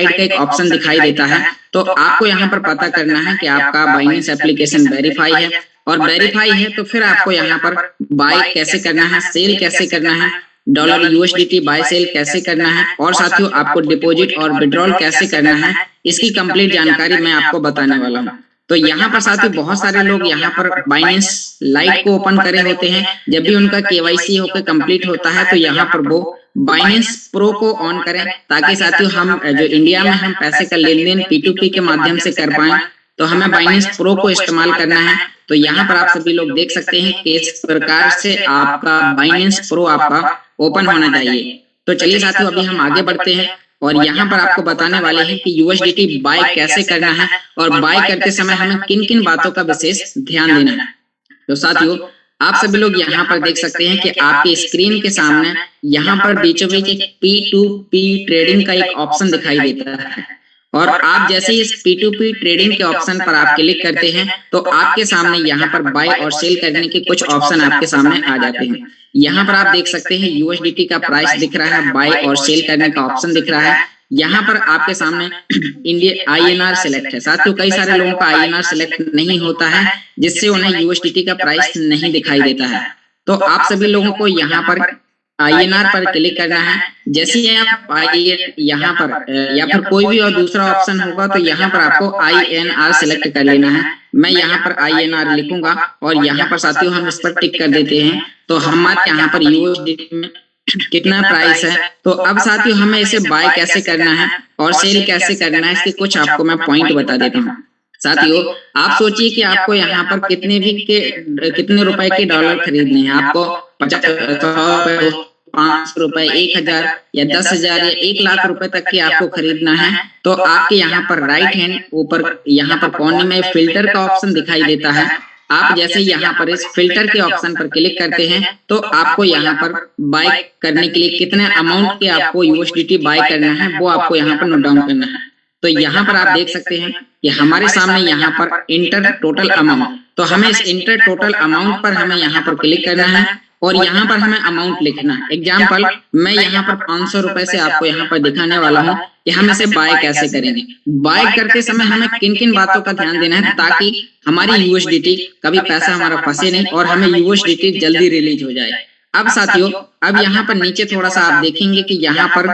का एक ऑप्शन दिखाई देता है। तो आपको यहाँ पर पता करना है कि आपका बाइनेंस एप्लीकेशन वेरीफाई है, और वेरीफाई है तो फिर आपको यहाँ पर बाय कैसे करना है, सेल कैसे करना है, डॉलर यूएसडीटी बाय सेल कैसे करना है, और साथियों आपको डिपॉजिट और विड्रॉल कैसे करना है, इसकी कंप्लीट जानकारी मैं आपको बताने वाला हूँ। तो यहाँ पर साथियों बहुत सारे लोग यहाँ पर बाइनेंस लाइट को ओपन करे होते हैं, जब भी उनका केवाईसी होकर कंप्लीट होता है तो यहाँ पर वो बाइनेंस प्रो को ऑन करें, ताकि साथियों हम जो इंडिया में हम पैसे का लेन देन P2P के माध्यम से कर पाए, तो हमें बाइनेंस प्रो को इस्तेमाल करना है। तो यहाँ पर आप सभी लोग देख सकते हैं कि इस प्रकार से आपका बाइनेंस प्रो आपका ओपन होना चाहिए। तो चलिए साथियों, अभी हम आगे बढ़ते हैं और यहाँ पर आपको बताने वाले हैं कि यूएसडीटी बाय कैसे करना है, और बाय करते समय हमें किन किन बातों का विशेष ध्यान देना है। तो साथियों आप सभी लोग यहाँ पर देख सकते हैं कि आपके स्क्रीन के सामने यहाँ पर बीचों बीच एक P2P ट्रेडिंग का एक ऑप्शन दिखाई देता है, और आप जैसे ही इस P2P ट्रेडिंग के ऑप्शन पर आप क्लिक करते हैं तो आपके सामने यहाँ पर बाय और सेल करने के कुछ ऑप्शन आपके सामने आ जाते हैं। यहाँ पर आप देख सकते हैं यूएसडीटी का प्राइस दिख रहा है, बाय और सेल करने का ऑप्शन दिख रहा है। यहाँ पर आपके सामने इंडिया INR सिलेक्ट है। साथियों कई सारे लोगों का INR सिलेक्ट नहीं होता है, जिससे उन्हें यूएसडीटी का प्राइस नहीं दिखाई देता है। तो आप सभी लोगों को यहाँ पर INR पर क्लिक करना है। जैसे ही आप यहाँ पर या फिर कोई भी और दूसरा ऑप्शन होगा तो यहाँ पर आपको INR सिलेक्ट कर लेना है। मैं यहाँ पर INR लिखूंगा और यहाँ पर साथियों हम इस पर टिक कर देते हैं, तो हमारे यहाँ पर यूएसडीटी में कितना प्राइस है। तो अब साथियों हमें इसे बाय कैसे करना है और सेल कैसे करना है, इसके कुछ आपको मैं पॉइंट बता देता हूँ। साथियों आप सोचिए कि आपको यहाँ पर कितने रुपए के डॉलर खरीदने हैं। आपको 50, 100 रुपए, 500 रुपए, 1000 या 10,000 या 1 लाख रुपए तक के आपको खरीदना है। तो आपके यहाँ पर राइट हैंड ऊपर यहाँ पर कोने में फिल्टर का ऑप्शन दिखाई देता है। आप जैसे यहाँ पर इस फिल्टर के ऑप्शन पर क्लिक करते हैं तो आपको यहाँ पर बाय करने के लिए कितने अमाउंट के आपको यूएसडीटी बाय करना है वो आपको यहाँ पर नोट डाउन करना है। तो यहाँ पर आप देख सकते हैं कि हमारे सामने यहाँ पर इंटर टोटल अमाउंट, तो हमें इस इंटर टोटल अमाउंट पर हमें यहाँ पर क्लिक करना है और यहाँ पर हमें अमाउंट लिखना है। एग्जाम्पल मैं यहाँ पर 500 रुपए से आपको यहाँ पर दिखाने वाला हूँ कि हम इसे बाय कैसे करेंगे। बाय करते समय हमें किन किन बातों का ध्यान देना है ताकि हमारी यूएसडीटी कभी पैसा हमारा फंसे नहीं और हमें यूएसडीटी जल्दी रिलीज हो जाए। अब साथियों अब यहाँ पर नीचे थोड़ा सा आप देखेंगे कि यहाँ पर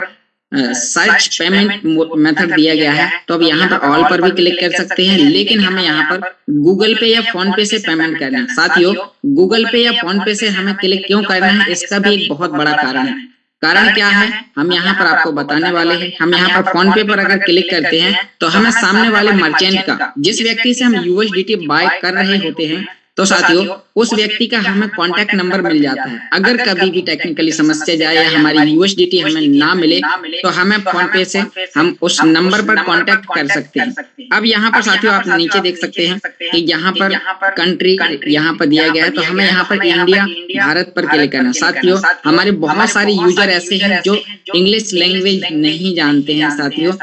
सर्च पेमेंट मेथड दिया गया है, तो अब यहाँ पर ऑल पर भी क्लिक कर सकते हैं, लेकिन हमें यहाँ पर गूगल पे या फोन पे से पेमेंट करना है। साथियों गूगल पे या फोन पे से हमें क्लिक क्यों करना है, इसका भी एक बहुत बड़ा कारण है। कारण क्या है हम यहाँ पर आपको बताने वाले हैं। हम यहाँ पर फोन पे पर अगर क्लिक करते हैं तो हमें सामने वाले मर्चेंट का, जिस व्यक्ति से हम यूएसडीटी बाय कर रहे होते हैं, तो साथियों उस व्यक्ति का हमें कांटेक्ट नंबर मिल जाता है। अगर कभी भी टेक्निकली समस्या जाए या हमारी यूएसडीटी हमें ना मिले तो हमें फोन पे से हम उस नंबर पर कांटेक्ट कर सकते हैं। अब यहाँ पर साथियों आप नीचे देख सकते हैं कि यहाँ पर कंट्री यहाँ पर दिया गया है, तो हमें यहाँ पर इंडिया भारत पर क्लिक करना है। साथियों हमारे बहुत सारे यूजर ऐसे हैं जो इंग्लिश लैंग्वेज नहीं जानते हैं। साथियों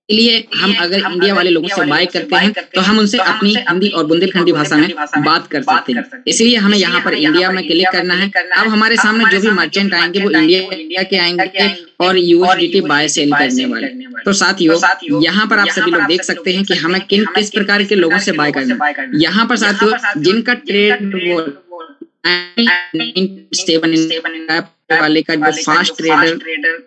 इसलिए हम अगर इंडिया वाले लोगों से बाय करते हैं तो हम उनसे अपनी हिंदी और बुंदेलखंडी भाषा में बात कर सकते हैं। इसलिए हमें यहाँ पर इंडिया में क्लिक करना है। अब हमारे सामने जो भी मर्चेंट आएंगे वो इंडिया के आएंगे और यूएसडीटी बाय सेल करने वाले। तो साथियों यहाँ पर आप सभी लोग देख सकते हैं कि हमें किस प्रकार के लोगों से बाय करना है। यहाँ पर साथियों जिनका ट्रेड वाले का जो फास्ट ट्रेडर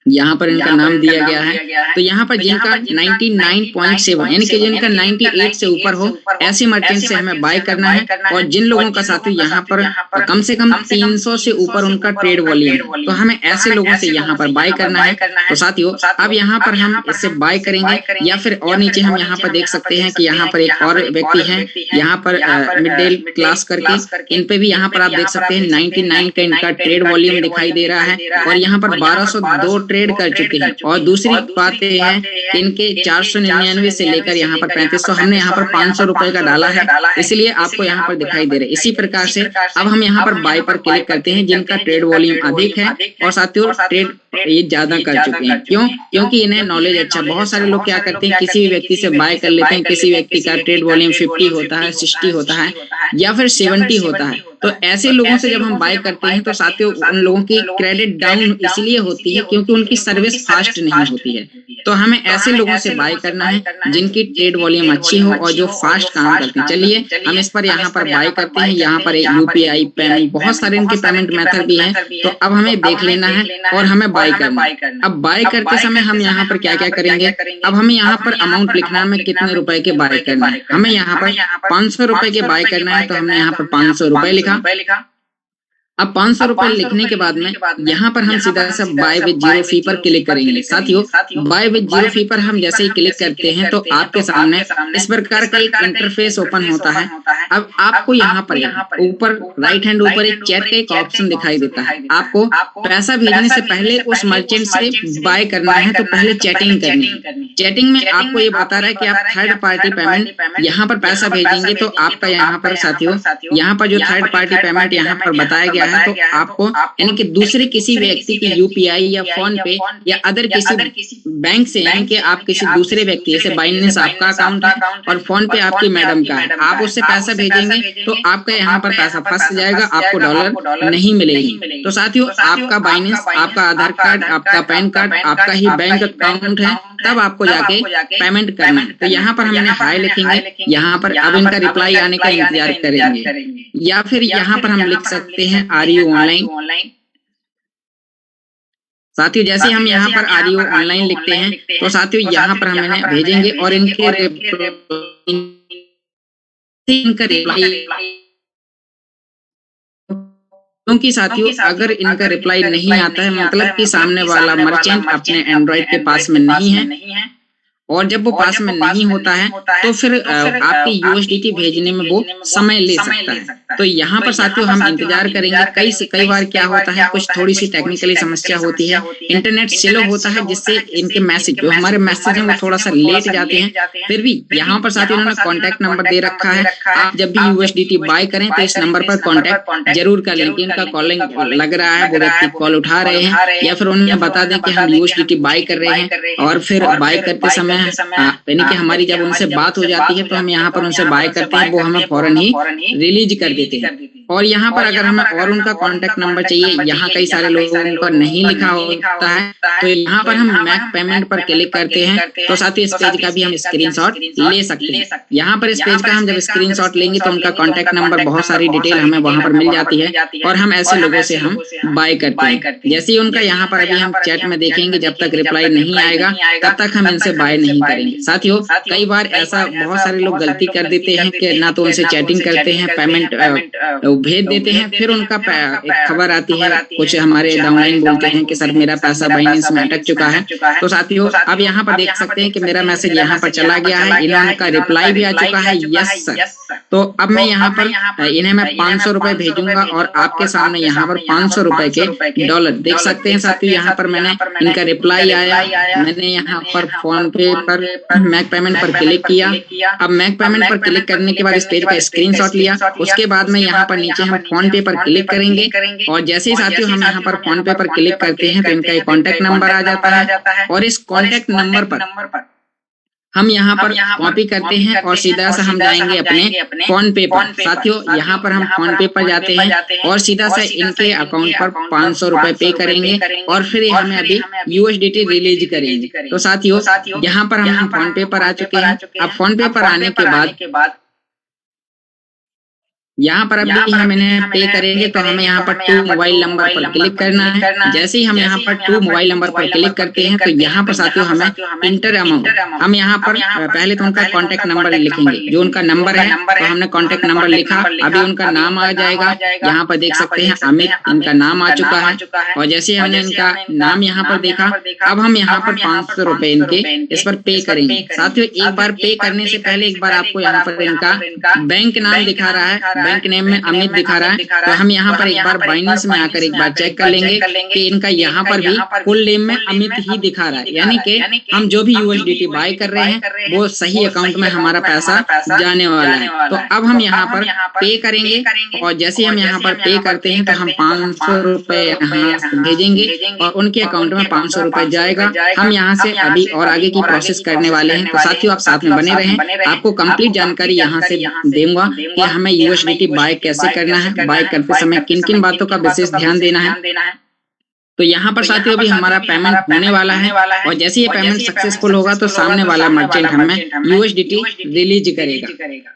यहाँ पर इनका नाम दिया गया है। तो यहाँ पर जिनका 99.7 यानी कि जिनका 98 से ऊपर हो, ऐसे मर्चेंट से हमें बाय करना है। और जिन लोगों का साथियों यहाँ पर कम से कम 300 से ऊपर उनका ट्रेड वॉल्यूम, तो हमें ऐसे लोगों से यहाँ पर बाय करना है। तो साथियों अब यहाँ पर हम इससे बाय करेंगे, या फिर और नीचे हम यहाँ पर देख सकते हैं कि यहाँ पर एक और व्यक्ति है, यहाँ पर मिडिल क्लास करके, इन पे भी यहाँ पर आप देख सकते हैं 99 का इनका ट्रेड वॉल्यूम दिखाई दे रहा है, और यहाँ पर 1202 ट्रेड कर चुके हैं। और दूसरी बात यह है कि इनके 499 से लेकर यहाँ पर 3500, हमने यहाँ पर 500 रुपए का डाला है, इसलिए आपको यहाँ पर दिखाई दे रहा है। इसी प्रकार से अब हम यहाँ पर बाय पर क्लिक करते हैं जिनका ट्रेड वॉल्यूम अधिक है और साथियों ट्रेड ये ज्यादा कर चुके हैं। क्यों? क्योंकि इन्हें नॉलेज अच्छा। बहुत सारे लोग क्या करते हैं, किसी भी व्यक्ति से बाय कर लेते हैं, किसी व्यक्ति का ट्रेड वॉल्यूम 50 होता है, 60 होता है या फिर 70 होता है। तो ऐसे लोगों से जब हम बाय करते हैं तो साथियों उन लोगों की क्रेडिट डाउन इसलिए होती है क्योंकि उनकी सर्विस फास्ट नहीं होती है। तो हमें ऐसे लोगों से बाय करना है जिनकी ट्रेड वॉल्यूम अच्छी हो और जो फास्ट काम करते हैं। चलिए हम इस पर यहाँ पर बाय करते हैं। यहाँ पर यूपीआई पेमेंट, बहुत सारे इनके पेमेंट मेथड भी है, तो अब हमें देख लेना है और हमें बाय करना है। अब बाय करते समय हम यहाँ पर क्या क्या करेंगे, अब हमें यहाँ पर अमाउंट लिखना है, हमें कितने रुपए के बाय करना है। हमें यहाँ पर 500 रुपए के बाय करना है, तो हमने यहाँ पर 500 रुपए लिखा। अब 500 रुपए लिखने के बाद में यहाँ पर हम सीधा सा बाय विद जीरो फी पर क्लिक करेंगे। साथियों बाय विद जीरो फी पर हम जैसे ही क्लिक करते हैं तो आपके सामने इस प्रकार का एक इंटरफेस ओपन होता है। अब आपको यहाँ पर ऊपर राइट हैंड ऊपर एक चैट का एक ऑप्शन दिखाई देता है। आपको पैसा भेजने से पहले उस मर्चेंट से बाय करना है तो पहले चैटिंग करनी है। चैटिंग में आपको ये बता रहा है कि आप थर्ड पार्टी पेमेंट यहाँ पर पैसा भेजेंगे तो आपका यहाँ पर साथियों यहाँ पर जो थर्ड पार्टी पेमेंट यहाँ पर बताया गया है, तो आपको यानी कि दूसरे किसी व्यक्ति की यूपीआई या फोन पे या अदर किसी बैंक से, यानी कि आप किसी दूसरे व्यक्ति, जैसे बाइनेंस आपका अकाउंट है और फोन पे आपकी मैडम का है, आप उससे पैसा भेजेंगे तो आपका यहाँ पर पैसा फंस जाएगा, आपको डॉलर नहीं मिलेगी। तो साथियों आपका बाइनेंस, आपका आधार कार्ड, आपका पैन कार्ड, आपका ही बैंक अकाउंट है, तब आपको जाके पेमेंट करना है। तो यहाँ पर हमने हाई लिखेंगे, यहाँ पर अब इनका रिप्लाई आने का इंतजार करेंगे, या फिर यहाँ पर हम लिख सकते हैं आर यू ऑनलाइन। साथियों जैसे हम यहाँ पर आर यू ऑनलाइन लिखते हैं तो साथियों यहाँ पर हम इन्हें भेजेंगे और इनका रिप्लाई, क्योंकि साथियों अगर इनका रिप्लाई नहीं आता है मतलब कि सामने वाला मर्चेंट अपने एंड्रॉइड के पास में नहीं है, और जब वो पास में नहीं होता है तो फिर आपकी यूएसडीटी भेजने में वो समय ले सकता है। तो यहाँ पर साथियों हम इंतजार करेंगे। कई बार क्या होता है, कुछ थोड़ी सी टेक्निकली समस्या होती है, इंटरनेट स्लो होता है, जिससे इनके मैसेज जो हमारे मैसेज हैं वो थोड़ा सा लेट जाते हैं। फिर भी यहाँ पर साथियों उन्होंने कॉन्टैक्ट नंबर दे रखा है, आप जब भी यूएसडीटी बाय करें तो इस नंबर पर कॉन्टैक्ट जरूर कर लें कि इनका कॉलिंग लग रहा है, वो व्यक्ति कॉल उठा रहे हैं, या फिर उन्हें बता दें कि हम यूएसडीटी बाय कर रहे हैं। और फिर बाय करते समय यानी कि हमारी जब उनसे बात हो जाती है तो हम यहाँ पर उनसे बाय करते हैं, वो हमें फौरन ही रिलीज कर देते हैं। और यहाँ पर अगर हमें और उनका कॉन्टैक्ट नंबर चाहिए, यहाँ कई सारे लोगों का नहीं लिखा होता है, तो यहाँ पर हम मैक पेमेंट पर क्लिक करते हैं तो साथियों इस पेज का भी हम स्क्रीनशॉट ले सकते हैं। यहाँ पर इस पेज का हम जब स्क्रीनशॉट लेंगे तो उनका कॉन्टैक्ट नंबर, बहुत सारी डिटेल हमें वहां पर मिल जाती है और हम ऐसे लोगों से हम बाय करते हैं। जैसे ही उनका यहाँ पर अभी हम चैट में देखेंगे, जब तक रिप्लाई नहीं आएगा तब तक हम इनसे बाय नहीं करेंगे। साथियों कई बार ऐसा बहुत सारे लोग गलती कर देते हैं कि ना तो उनसे चैटिंग करते हैं, पेमेंट भेज देते हैं, फिर उनका एक खबर आती है, कुछ हमारे डाउनलाइन बोलते हैं कि सर मेरा पैसा बाइनेंस में अटक चुका है। तो साथियों अब यहाँ पर देख सकते हैं कि मेरा मैसेज यहाँ पर चला गया है, इनका रिप्लाई भी आ चुका है यस सर। तो अब मैं यहाँ पर इन्हें मैं 500 रुपए भेजूंगा और आपके सामने यहाँ पर 500 रुपए के डॉलर देख सकते हैं। साथियों यहाँ पर मैंने इनका रिप्लाई आया, मैंने यहाँ पर फोन पे पर मैक पेमेंट पर क्लिक किया। अब मैक पेमेंट पर क्लिक करने के बाद इस पेज का स्क्रीनशॉट लिया, उसके बाद में यहाँ पर नीचे हम फोन पे पर क्लिक करेंगे और जैसे ही साथियों हम यहाँ पर फोन पे पर क्लिक करते हैं तो इनका एक कॉन्टैक्ट नंबर आ जाता है और इस कॉन्टैक्ट नंबर पर हम यहाँ पर कॉपी करते हैं और सीधा सा हम जाएंगे अपने फोन पे पर। साथियों यहाँ पर हम फोन पे पर जाते हैं और सीधा सा इनके अकाउंट पर 500 रुपए पे करेंगे और फिर हमें अभी यूएसडीटी रिलीज करेंगे। तो साथियों यहाँ पर हम फोन पे पर आ चुके हैं। अब फोन पे पर आने के बाद यहाँ पर अभी हम इन्हें पे करेंगे तो हमें यहाँ पर टू मोबाइल नंबर पर क्लिक करना है। जैसे ही हम यहाँ पर टू मोबाइल नंबर पर क्लिक करते हैं तो यहाँ पर साथियों हमें इंटर अमाउंट, हम यहाँ पर पहले तो उनका कॉन्टेक्ट नंबर लिखेंगे, जो उनका नंबर है तो हमने कॉन्टेक्ट नंबर लिखा। अभी उनका नाम आ जाएगा, यहाँ पर देख सकते हैं अमित, इनका नाम आ चुका है। और जैसे हमने इनका नाम यहाँ पर देखा, अब हम यहाँ पर 500 रुपए इनके इस पर पे करेंगे। साथियों एक बार पे करने से पहले एक बार आपको यहाँ पर इनका बैंक नाम दिखा रहा है, बैंक नेम में अमित दिखा रहा है, तो हम यहाँ पर एक बार बाइनेंस में आकर एक बार चेक कर लेंगे कि इनका यहाँ पर भी फुल नेम में अमित ही दिखा रहा है, यानी कि हम जो भी यूएसडीटी बाय कर रहे हैं वो सही अकाउंट में हमारा पैसा जाने वाला है। तो अब हम यहाँ पर पे करेंगे और जैसे हम यहाँ पर पे करते हैं तो हम 500 रुपए यहाँ भेजेंगे और उनके अकाउंट में 500 रुपए जाएगा। हम यहाँ से अभी और आगे की प्रोसेस करने वाले हैं, तो साथियों आप साथ में बने रहें, आपको कंप्लीट जानकारी यहाँ से दूंगा कि हमें यूएसडीटी बाय कैसे करना है, बाय करते समय किन किन बातों का विशेष ध्यान देना है। तो यहाँ पर साथियों अभी हमारा पेमेंट होने वाला है और जैसे ये पेमेंट सक्सेसफुल होगा तो सामने वाला मर्चेंट हमें यूएसडीटी रिलीज करेगा।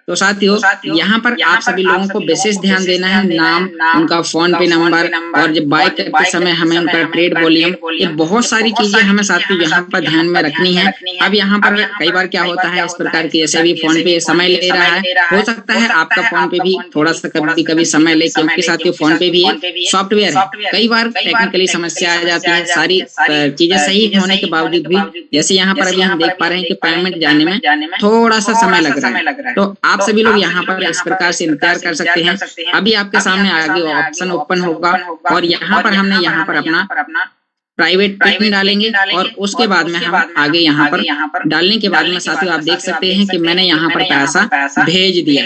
तो साथियों यहाँ पर आप सभी लोगों को विशेष ध्यान देना है, नाम, उनका फोन पे नंबर और जब बाय करते समय हमें उनका ट्रेड वॉल्यूम, ये बहुत सारी चीजें हमें साथियों यहाँ पर ध्यान में रखनी है। अब यहाँ पर कई बार क्या होता है इस प्रकार की, जैसे भी फोन पे समय ले रहा है, हो सकता है आपका फोन पे भी थोड़ा सा कभी कभी समय ले, क्योंकि साथियों फोन पे भी सॉफ्टवेयर है, कई बार टेक्निकली समस्या आ जाती है। सारी चीजें सही होने के बावजूद भी जैसे यहाँ पर अभी हम देख पा रहे हैं कि पेमेंट जाने में थोड़ा सा समय लग रहा है, तो आप सभी लोग यहाँ पर इस प्रकार से इंतजार कर सकते हैं। अभी आपके सामने आगे ऑप्शन ओपन होगा और यहाँ पर हमने यहाँ पर अपना प्राइवेट पिन डालेंगे और उसके बाद में हम आगे यहाँ पर डालने के बाद में साथियों आप देख सकते हैं कि मैंने यहाँ पर पैसा भेज दिया।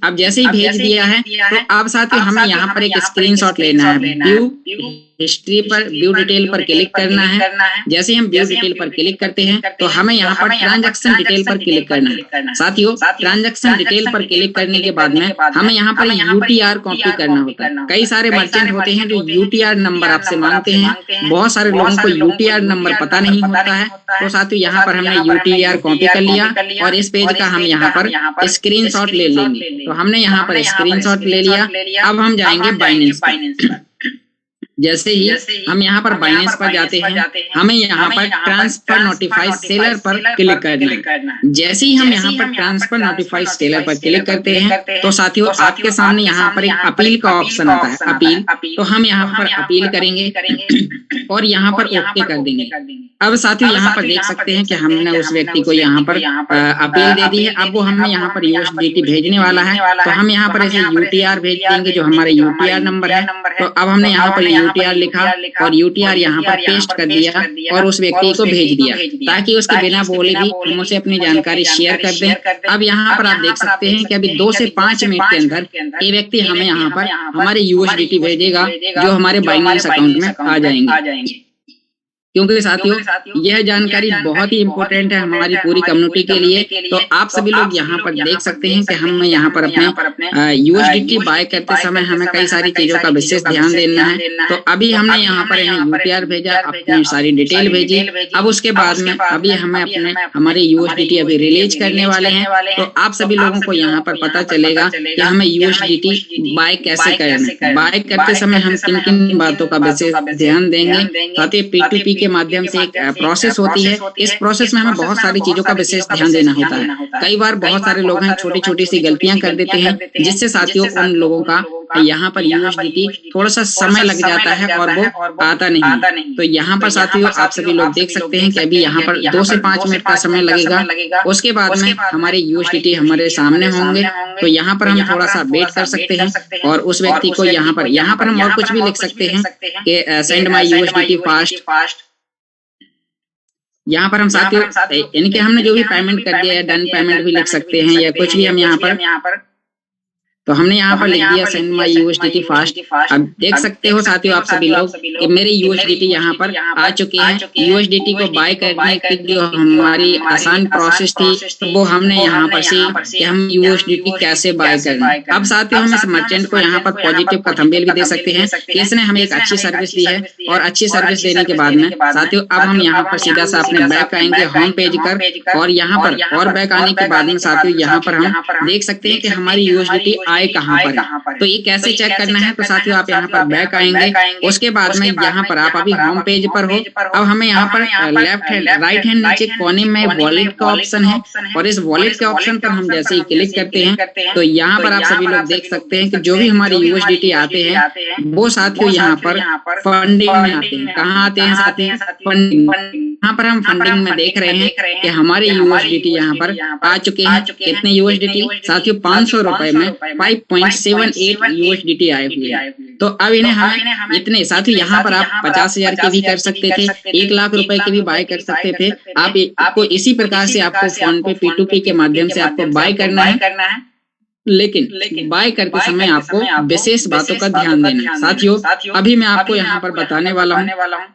अब जैसे ही भेज दिया है तो अब साथियों हमें यहाँ पर एक स्क्रीनशॉट लेना है, व्यू हिस्ट्री पर, व्यू डिटेल पर क्लिक करना है। जैसे हम व्यू डिटेल पर क्लिक करते हैं तो हमें यहाँ पर ट्रांजैक्शन डिटेल पर क्लिक करना है। साथियों ट्रांजैक्शन डिटेल पर क्लिक करने के बाद में हमें यहाँ पर यूटीआर कॉपी करना होता है। कई सारे मर्चेंट होते हैं जो यूटीआर नंबर आपसे मांगते हैं, बहुत सारे लोगों को यूटीआर नंबर पता नहीं होता है। तो साथियों यहाँ पर हमने यूटीआर कॉपी कर लिया और इस पेज का हम यहाँ पर स्क्रीनशॉट ले लेंगे। तो हमने यहाँ पर स्क्रीनशॉट ले लिया। अब हम जाएंगे बाइनेंस पर। जैसे ही हम यहाँ पर बाइनेंस पर जाते हैं हमें यहाँ पर ट्रांसफर नोटिफाई सेलर पर क्लिक करना है। जैसे ही हम यहाँ पर ट्रांसफर नोटिफाई सेलर पर क्लिक करते हैं तो साथियों आपके सामने यहाँ पर एक अपील का ऑप्शन आता है, अपील। तो हम यहाँ पर अपील करेंगे और यहाँ पर ओके कर देंगे। अब साथियों यहाँ पर देख सकते हैं कि हमने उस व्यक्ति को यहाँ पर अपील दे दी है। अब वो हमें यहाँ पर यूएसडीटी भेजने वाला है, तो हम यहाँ पर ऐसे यूटीआर भेज देंगे जो हमारा यूटीआर नंबर है। तो अब हमने यहाँ पर यूटीआर लिखा और यूटीआर यहाँ पर पेस्ट कर दिया और उस व्यक्ति को भेज दिया ताकि उसके बिना बोले भी हम उसे अपनी जानकारी शेयर कर दें। अब यहाँ पर आप देख सकते हैं कि अभी 2 से 5 मिनट के अंदर ये व्यक्ति हमें यहाँ पर हमारे यूएसडीटी भेजेगा जो हमारे बाइनेंस अकाउंट में आ जाएंगे। क्योंकि साथियों यह जानकारी बहुत ही इम्पोर्टेंट है हमारी पूरी कम्युनिटी के लिए। तो आप सभी लोग यहाँ पर देख सकते हैं कि हम यहाँ पर अपने यूएसडीटी बाय करते समय हमें कई सारी चीजों का विशेष ध्यान देना है। तो अभी हमने यहाँ पर यूटीआर भेजा, अपनी सारी डिटेल भेजी। अब उसके बाद में अभी हमें हमारे यूएसडीटी अभी रिलीज करने वाले हैं। तो आप सभी लोगों को यहाँ पर पता चलेगा कि हमें यूएसडीटी बाय कैसे करना है, बाय करते समय हम किन किन बातों का विशेष ध्यान देंगे। साथ ही P2P के माध्यम से एक प्रोसेस होती है, इस प्रोसेस में हमें बहुत सारी चीजों का विशेष ध्यान देना होता है। कई बार बहुत सारे लोग हैं छोटी छोटी सी गलतियां कर देते हैं जिससे साथियों उन लोगों का यहाँ पर यूएसडीटी थोड़ा सा समय लग जाता है और वो आता नहीं। तो यहाँ पर साथियों आप सभी लोग देख सकते हैं कि अभी यहाँ पर 2 से 5 मिनट का समय लगेगा। उसके बाद में हमारे यूएसडीटी हमारे सामने होंगे। तो यहाँ पर हम थोड़ा सा वेट कर सकते हैं और उस व्यक्ति को यहाँ पर हम और कुछ भी लिख सकते हैं कि सेंड माई यूएसडीटी फास्ट। यहाँ पर हम साथियों इनके हमने जो भी पेमेंट कर दिया है डन पेमेंट भी लिख सकते हैं या कुछ भी हम यहाँ पर। तो हमने यहाँ पर लिख दिया सेंड माई यूएसडीटी फास्ट। अब देख सकते हो साथियों आप सभी लोग कि मेरे यूएसडीटी यहाँ पर आ चुके हैं। यूएसडीटी को बाय करने की जो हमारी आसान प्रोसेस थी वो हमने यहाँ पर से कि हम यूएसडीटी कैसे बाय करें। अब साथियों हम इस मर्चेंट को यहाँ पर पॉजिटिव का थंबनेल भी दे सकते हैं कि इसने हमें एक अच्छी सर्विस दी है और अच्छी सर्विस देने के बाद में साथियों अब हम यहाँ पर सीधा सा अपने बैक आएंगे होम पेज कर और यहाँ पर और बैक आने के बाद में साथियों यहाँ पर हम देख सकते हैं कि हमारी यूएसडीटी आय कहाँ पर है। तो ये कैसे चेक करना है, तो साथियों आप यहाँ पर बैक आएंगे, उसके बाद में यहाँ पर आप अभी होम पेज पर हो। अब हमें यहाँ पर लेफ्ट हैंड राइट हैंड नीचे कोने में वॉलेट का ऑप्शन है, और इस वॉलेट के ऑप्शन पर हम जैसे ही क्लिक करते हैं तो यहाँ पर आप सभी लोग देख सकते हैं कि जो भी हमारे यूएसडीटी आते हैं वो साथियों यहाँ पर फंडिंग में आते हैं। कहाँ आते हैं साथियों? फंडिंग। यहाँ पर हम फंडिंग में देख रहे हैं कि हमारे यूएसडीटी यहाँ पर आ चुके हैं। कितने यूएसडीटी साथियों? 500 रुपए में 5.78 यूएसडीटी आए हुए हैं। तो अब इन्हें हमें इतने साथियों यहाँ पर आप 50,000 के भी कर सकते थे, 1 लाख रुपए के भी बाय कर सकते थे। आपको इसी प्रकार से आपको फोन पे P2P के माध्यम से आपको बाय करना है, लेकिन बाय करते समय आपको विशेष बातों का ध्यान देना है। साथियों अभी मैं आपको यहाँ पर बताने वाला हूँ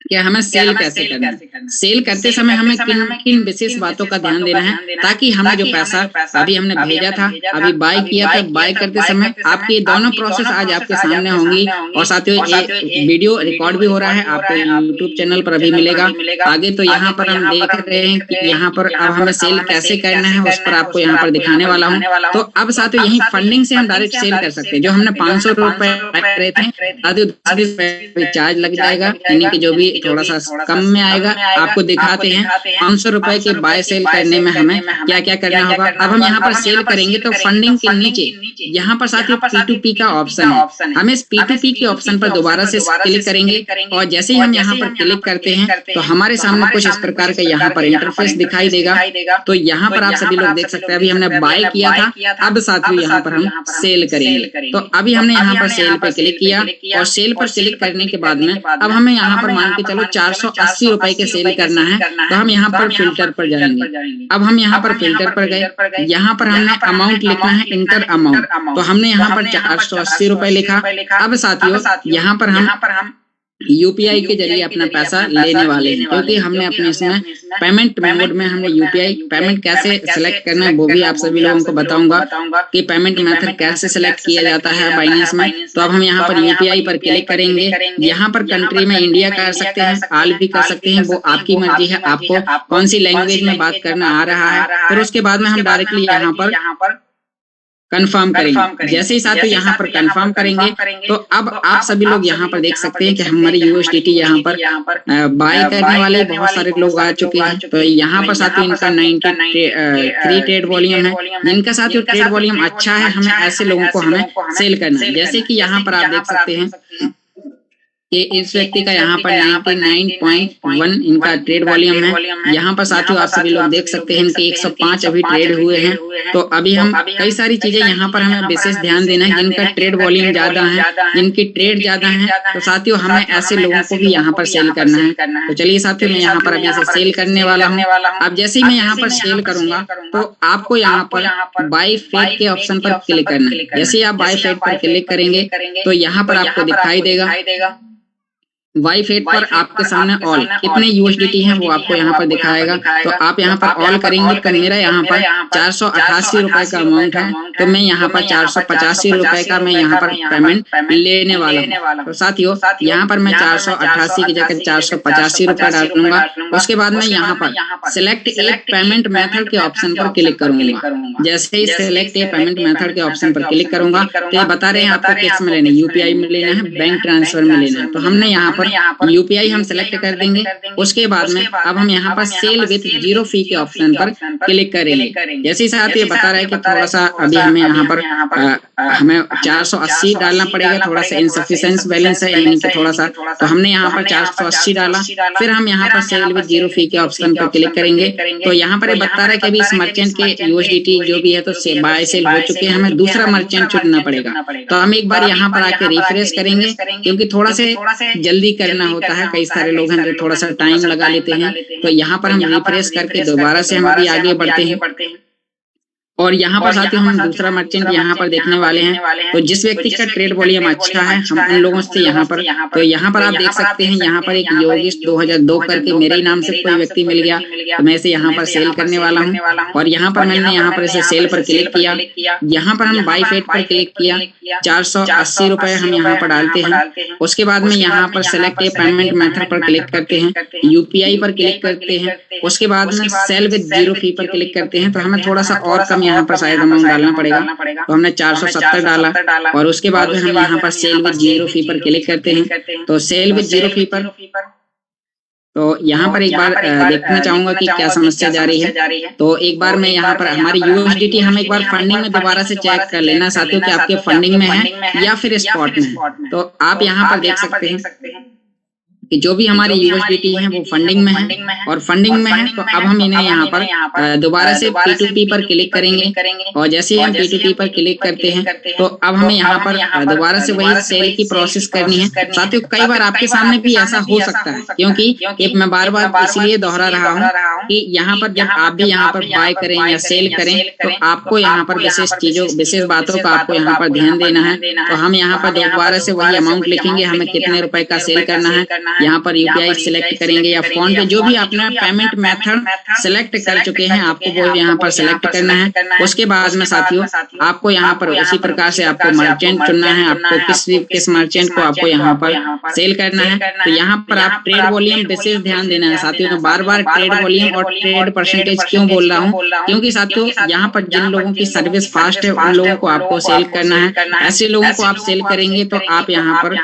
कि हमें सेल कैसे करना है। सेल करते समय हमें किन किन विशेष बातों का ध्यान देना है, ताकि हमें जो पैसा अभी हमने भेजा था, अभी बाय किया था, बाय करते समय आपकी दोनों प्रोसेस आज आपके सामने होंगी। और साथियों ये वीडियो रिकॉर्ड भी हो रहा है, आपको यूट्यूब चैनल पर अभी मिलेगा आगे। तो यहाँ पर हम देख रहे हैं कि यहाँ पर अब हमें सेल कैसे करना है, उस पर आपको यहाँ पर दिखाने वाला हूँ। तो अब साथियों यही फंडिंग से हम डायरेक्ट सेल कर सकते हैं। जो हमने 500 रुपए करे थे, साथियों 10 रुपए चार्ज लग जाएगा, यानी कि जो भी थोड़ा सा कम में आएगा। आपको दिखाते हैं 500 रुपए के बाय सेल करने में हमें क्या क्या करना होगा। अब हम यहाँ पर सेल करेंगे तो फंडिंग के नीचे यहाँ पर साथियों P2P का ऑप्शन है। हम इस P2P के ऑप्शन पर दोबारा से क्लिक करेंगे, और जैसे ही हम यहाँ पर क्लिक करते हैं तो हमारे सामने कुछ इस प्रकार का यहाँ पर इंटरफेस दिखाई देगा। तो यहाँ पर आप सभी लोग देख सकते हैं अभी हमने बाय किया था, अब साथियों यहाँ पर हम सेल करेंगे। तो अभी हमने यहाँ पर सेल पर क्लिक किया, और सेल पर क्लिक करने के बाद में अब हमें यहाँ पर मान के चलो 480 रुपए के सेल करना है। तो हम यहाँ पर फिल्टर पर जाएंगे। अब हम यहाँ पर फिल्टर पर गए, यहाँ पर हमने अमाउंट लिखना है, इंटर अमाउंट। तो हमने यहाँ पर 480 रुपए लिखा। अब साथियों यहाँ पर हम यूपीआई के जरिए अपना पैसा लेने वाले हैं, क्योंकि हमने अपने इसमें पेमेंट मोड में हमने यूपीआई पेमेंट कैसे सिलेक्ट करना है वो भी आप सभी लोगों को बताऊंगा कि पेमेंट मेथड कैसे सिलेक्ट किया जाता है बाइनेंस में। तो अब हम यहाँ पर यूपीआई पर क्लिक करेंगे। यहाँ पर कंट्री में इंडिया कर सकते हैं, ऑल भी कर सकते हैं, वो आपकी मर्जी है, आपको कौन सी लैंग्वेज में बात करना आ रहा है। फिर उसके बाद में हम डायरेक्टली यहाँ पर कंफर्म करेंगे। जैसे ही साथियों यहाँ पर कंफर्म करेंगे तो अब आप सभी लोग यहाँ पर देख सकते हैं कि हमारी यूएसडीटी यहाँ पर बाय करने वाले बहुत सारे लोग आ चुके हैं। तो यहाँ पर साथियों इनका 93 ट्रेड वॉल्यूम है, जिनका साथियों ट्रेड वॉल्यूम अच्छा है। हमें ऐसे लोगों को हमें सेल करना है। जैसे कि यहाँ पर आप देख सकते हैं कि इस व्यक्ति का यहाँ पर 99.1 इनका ट्रेड वॉल्यूम है। यहाँ पर साथियों आप सभी लोग देख सकते हैं इनके 105 अभी ट्रेड हुए हैं। तो अभी हम कई सारी चीजें यहाँ पर हमें विशेष ध्यान देना है। जिनका ट्रेड वॉल्यूम ज्यादा है, जिनकी ट्रेड ज्यादा है, तो साथियों हमें ऐसे लोगों को भी यहाँ पर सेल करना है। तो चलिए साथियों मैं यहाँ पर अभी से सेल करने वाला हूँ। अब जैसे ही मैं यहाँ पर सेल करूंगा तो आपको यहाँ पर बाय फेट के ऑप्शन पर क्लिक करना है। जैसे ही आप बाय फेट पर क्लिक करेंगे तो यहाँ पर आपको दिखाई देगा वाई फेट पर आपके सामने ऑल कितने यूएसडीटी हैं वो आपको यहाँ पर दिखाएगा। तो आप यहाँ पर ऑल करेंगे तो मेरा यहाँ पर 488 रुपए का अमाउंट है। तो मैं यहाँ पर 485 रुपए का मैं यहाँ पर पेमेंट लेने वाला हूँ। तो साथियों यहाँ पर मैं 488 की जगह 485 रुपए डालूंगा। उसके बाद मैं यहाँ पर सिलेक्ट एक पेमेंट मेथड के ऑप्शन पर क्लिक करूंगा। जैसे ही सिलेक्ट ए पेमेंट मेथड के ऑप्शन पर क्लिक करूंगा तो ये बता रहे हैं आपको किस में लेना है, यूपीआई में लेना है, बैंक ट्रांसफर में लेना है। तो हमने यहाँ यूपीआई हम सिलेक्ट कर देंगे। उसके बाद में अब हम यहाँ पर सेल विद 0 फी के ऑप्शन पर क्लिक करेंगे। जैसे ही साथ ये बता रहा है कि थोड़ा सा अभी हमें यहाँ पर हमें 480 डालना पड़ेगा, थोड़ा सा इनसफिशिएंट बैलेंस है यानी कि थोड़ा सा। तो हमने यहाँ पर 480 डाला। फिर हम यहाँ पर सेल विद 0 फी के ऑप्शन पर क्लिक करेंगे। तो यहाँ पर बता रहा है कि अभी इस मर्चेंट के यूएसडीटी जो भी है तो बाय सेल हो चुके हैं, हमें दूसरा मर्चेंट चुनना पड़ेगा। तो हम एक बार यहाँ पर आके रिफ्रेश करेंगे, क्योंकि थोड़ा से जल्दी करना होता है। कई सारे लोग हैं जो थोड़ा सा टाइम लगा लेते हैं। तो यहाँ पर हम रिफ्रेश करके दोबारा से हम अभी आगे बढ़ते हैं। और यहाँ पर साथियों हम दूसरा मर्चेंट यहाँ पर देखने वाले हैं। तो जिस व्यक्ति का ट्रेड वॉल्यूम अच्छा है हम उन लोगों से यहाँ पर, तो यहाँ पर आप देख सकते हैं यहाँ पर एक योगेश 2002 करके मेरे ही नाम से कोई व्यक्ति मिल गया। तो मैं इसे यहाँ पर सेल करने वाला हूँ। और यहाँ पर मैंने यहाँ पर इसे सेल पर क्लिक किया। यहाँ पर हम बाय फेट पर क्लिक किया, 480 रुपए हम यहाँ पर डालते हैं। उसके बाद में यहाँ पर सिलेक्ट ए पेमेंट मेथड पर क्लिक करते हैं, यूपीआई पर क्लिक करते हैं। उसके बाद में सेल विद 0 फी पर क्लिक करते हैं। तो हमें थोड़ा सा और कम यहाँ पर शायद अमाउंट डालना पड़ेगा, तो हमने 470 डाला और उसके बाद में हम यहाँ पर सेल विद जीरो फी पर क्लिक करते हैं। तो सेल विद जीरो फी पर तो यहाँ पर एक बार देखना चाहूंगा कि क्या समस्या जा रही है। तो एक बार मैं यहाँ पर हमारी यूएसडीटी हम एक बार फंडिंग में दोबारा से चेक कर लेना साथियों कि आपके फंडिंग में है या फिर स्पॉट में है। तो आप यहाँ पर देख सकते हैं कि जो भी हमारी यूएसडीटी है वो फंडिंग में है और फंडिंग में है। तो अब हम इन्हें यहाँ पर दोबारा से P2P पर क्लिक करेंगे और जैसे ही हम P2P पर क्लिक करते हैं तो अब हमें यहाँ पर दोबारा से वही सेल की प्रोसेस करनी है। साथियों कई बार आपके सामने भी ऐसा हो सकता है, क्योंकि मैं बार बार इसलिए दोहरा रहा हूँ कि यहाँ पर जब आप भी यहाँ पर बाय करें या सेल करें तो आपको यहाँ पर विशेष बातों का आपको यहाँ पर ध्यान देना है। तो हम यहाँ पर दोबारा से वही अमाउंट लिखेंगे, हमें कितने रुपए का सेल करना है। यहाँ पर यूपीआई सिलेक्ट करेंगे या फोन पे, जो भी अपना पेमेंट मेथड सिलेक्ट कर चुके हैं आपको वो यहाँ पर सिलेक्ट करना है। उसके बाद में साथियों आपको यहाँ पर उसी प्रकार से आपको मर्चेंट चुनना है, आपको किस मर्चेंट को आपको यहाँ पर सेल करना है। तो यहाँ पर आप ट्रेड वॉल्यूम विशेष ध्यान देना है साथियों। तो बार बार ट्रेड वॉल्यूम और ट्रेड परसेंटेज क्यों बोल रहा हूँ, क्योंकि साथियों यहाँ पर जिन लोगों की सर्विस फास्ट है उन लोगों को आपको सेल करना है। ऐसे लोगों को आप सेल करेंगे तो आप यहाँ पर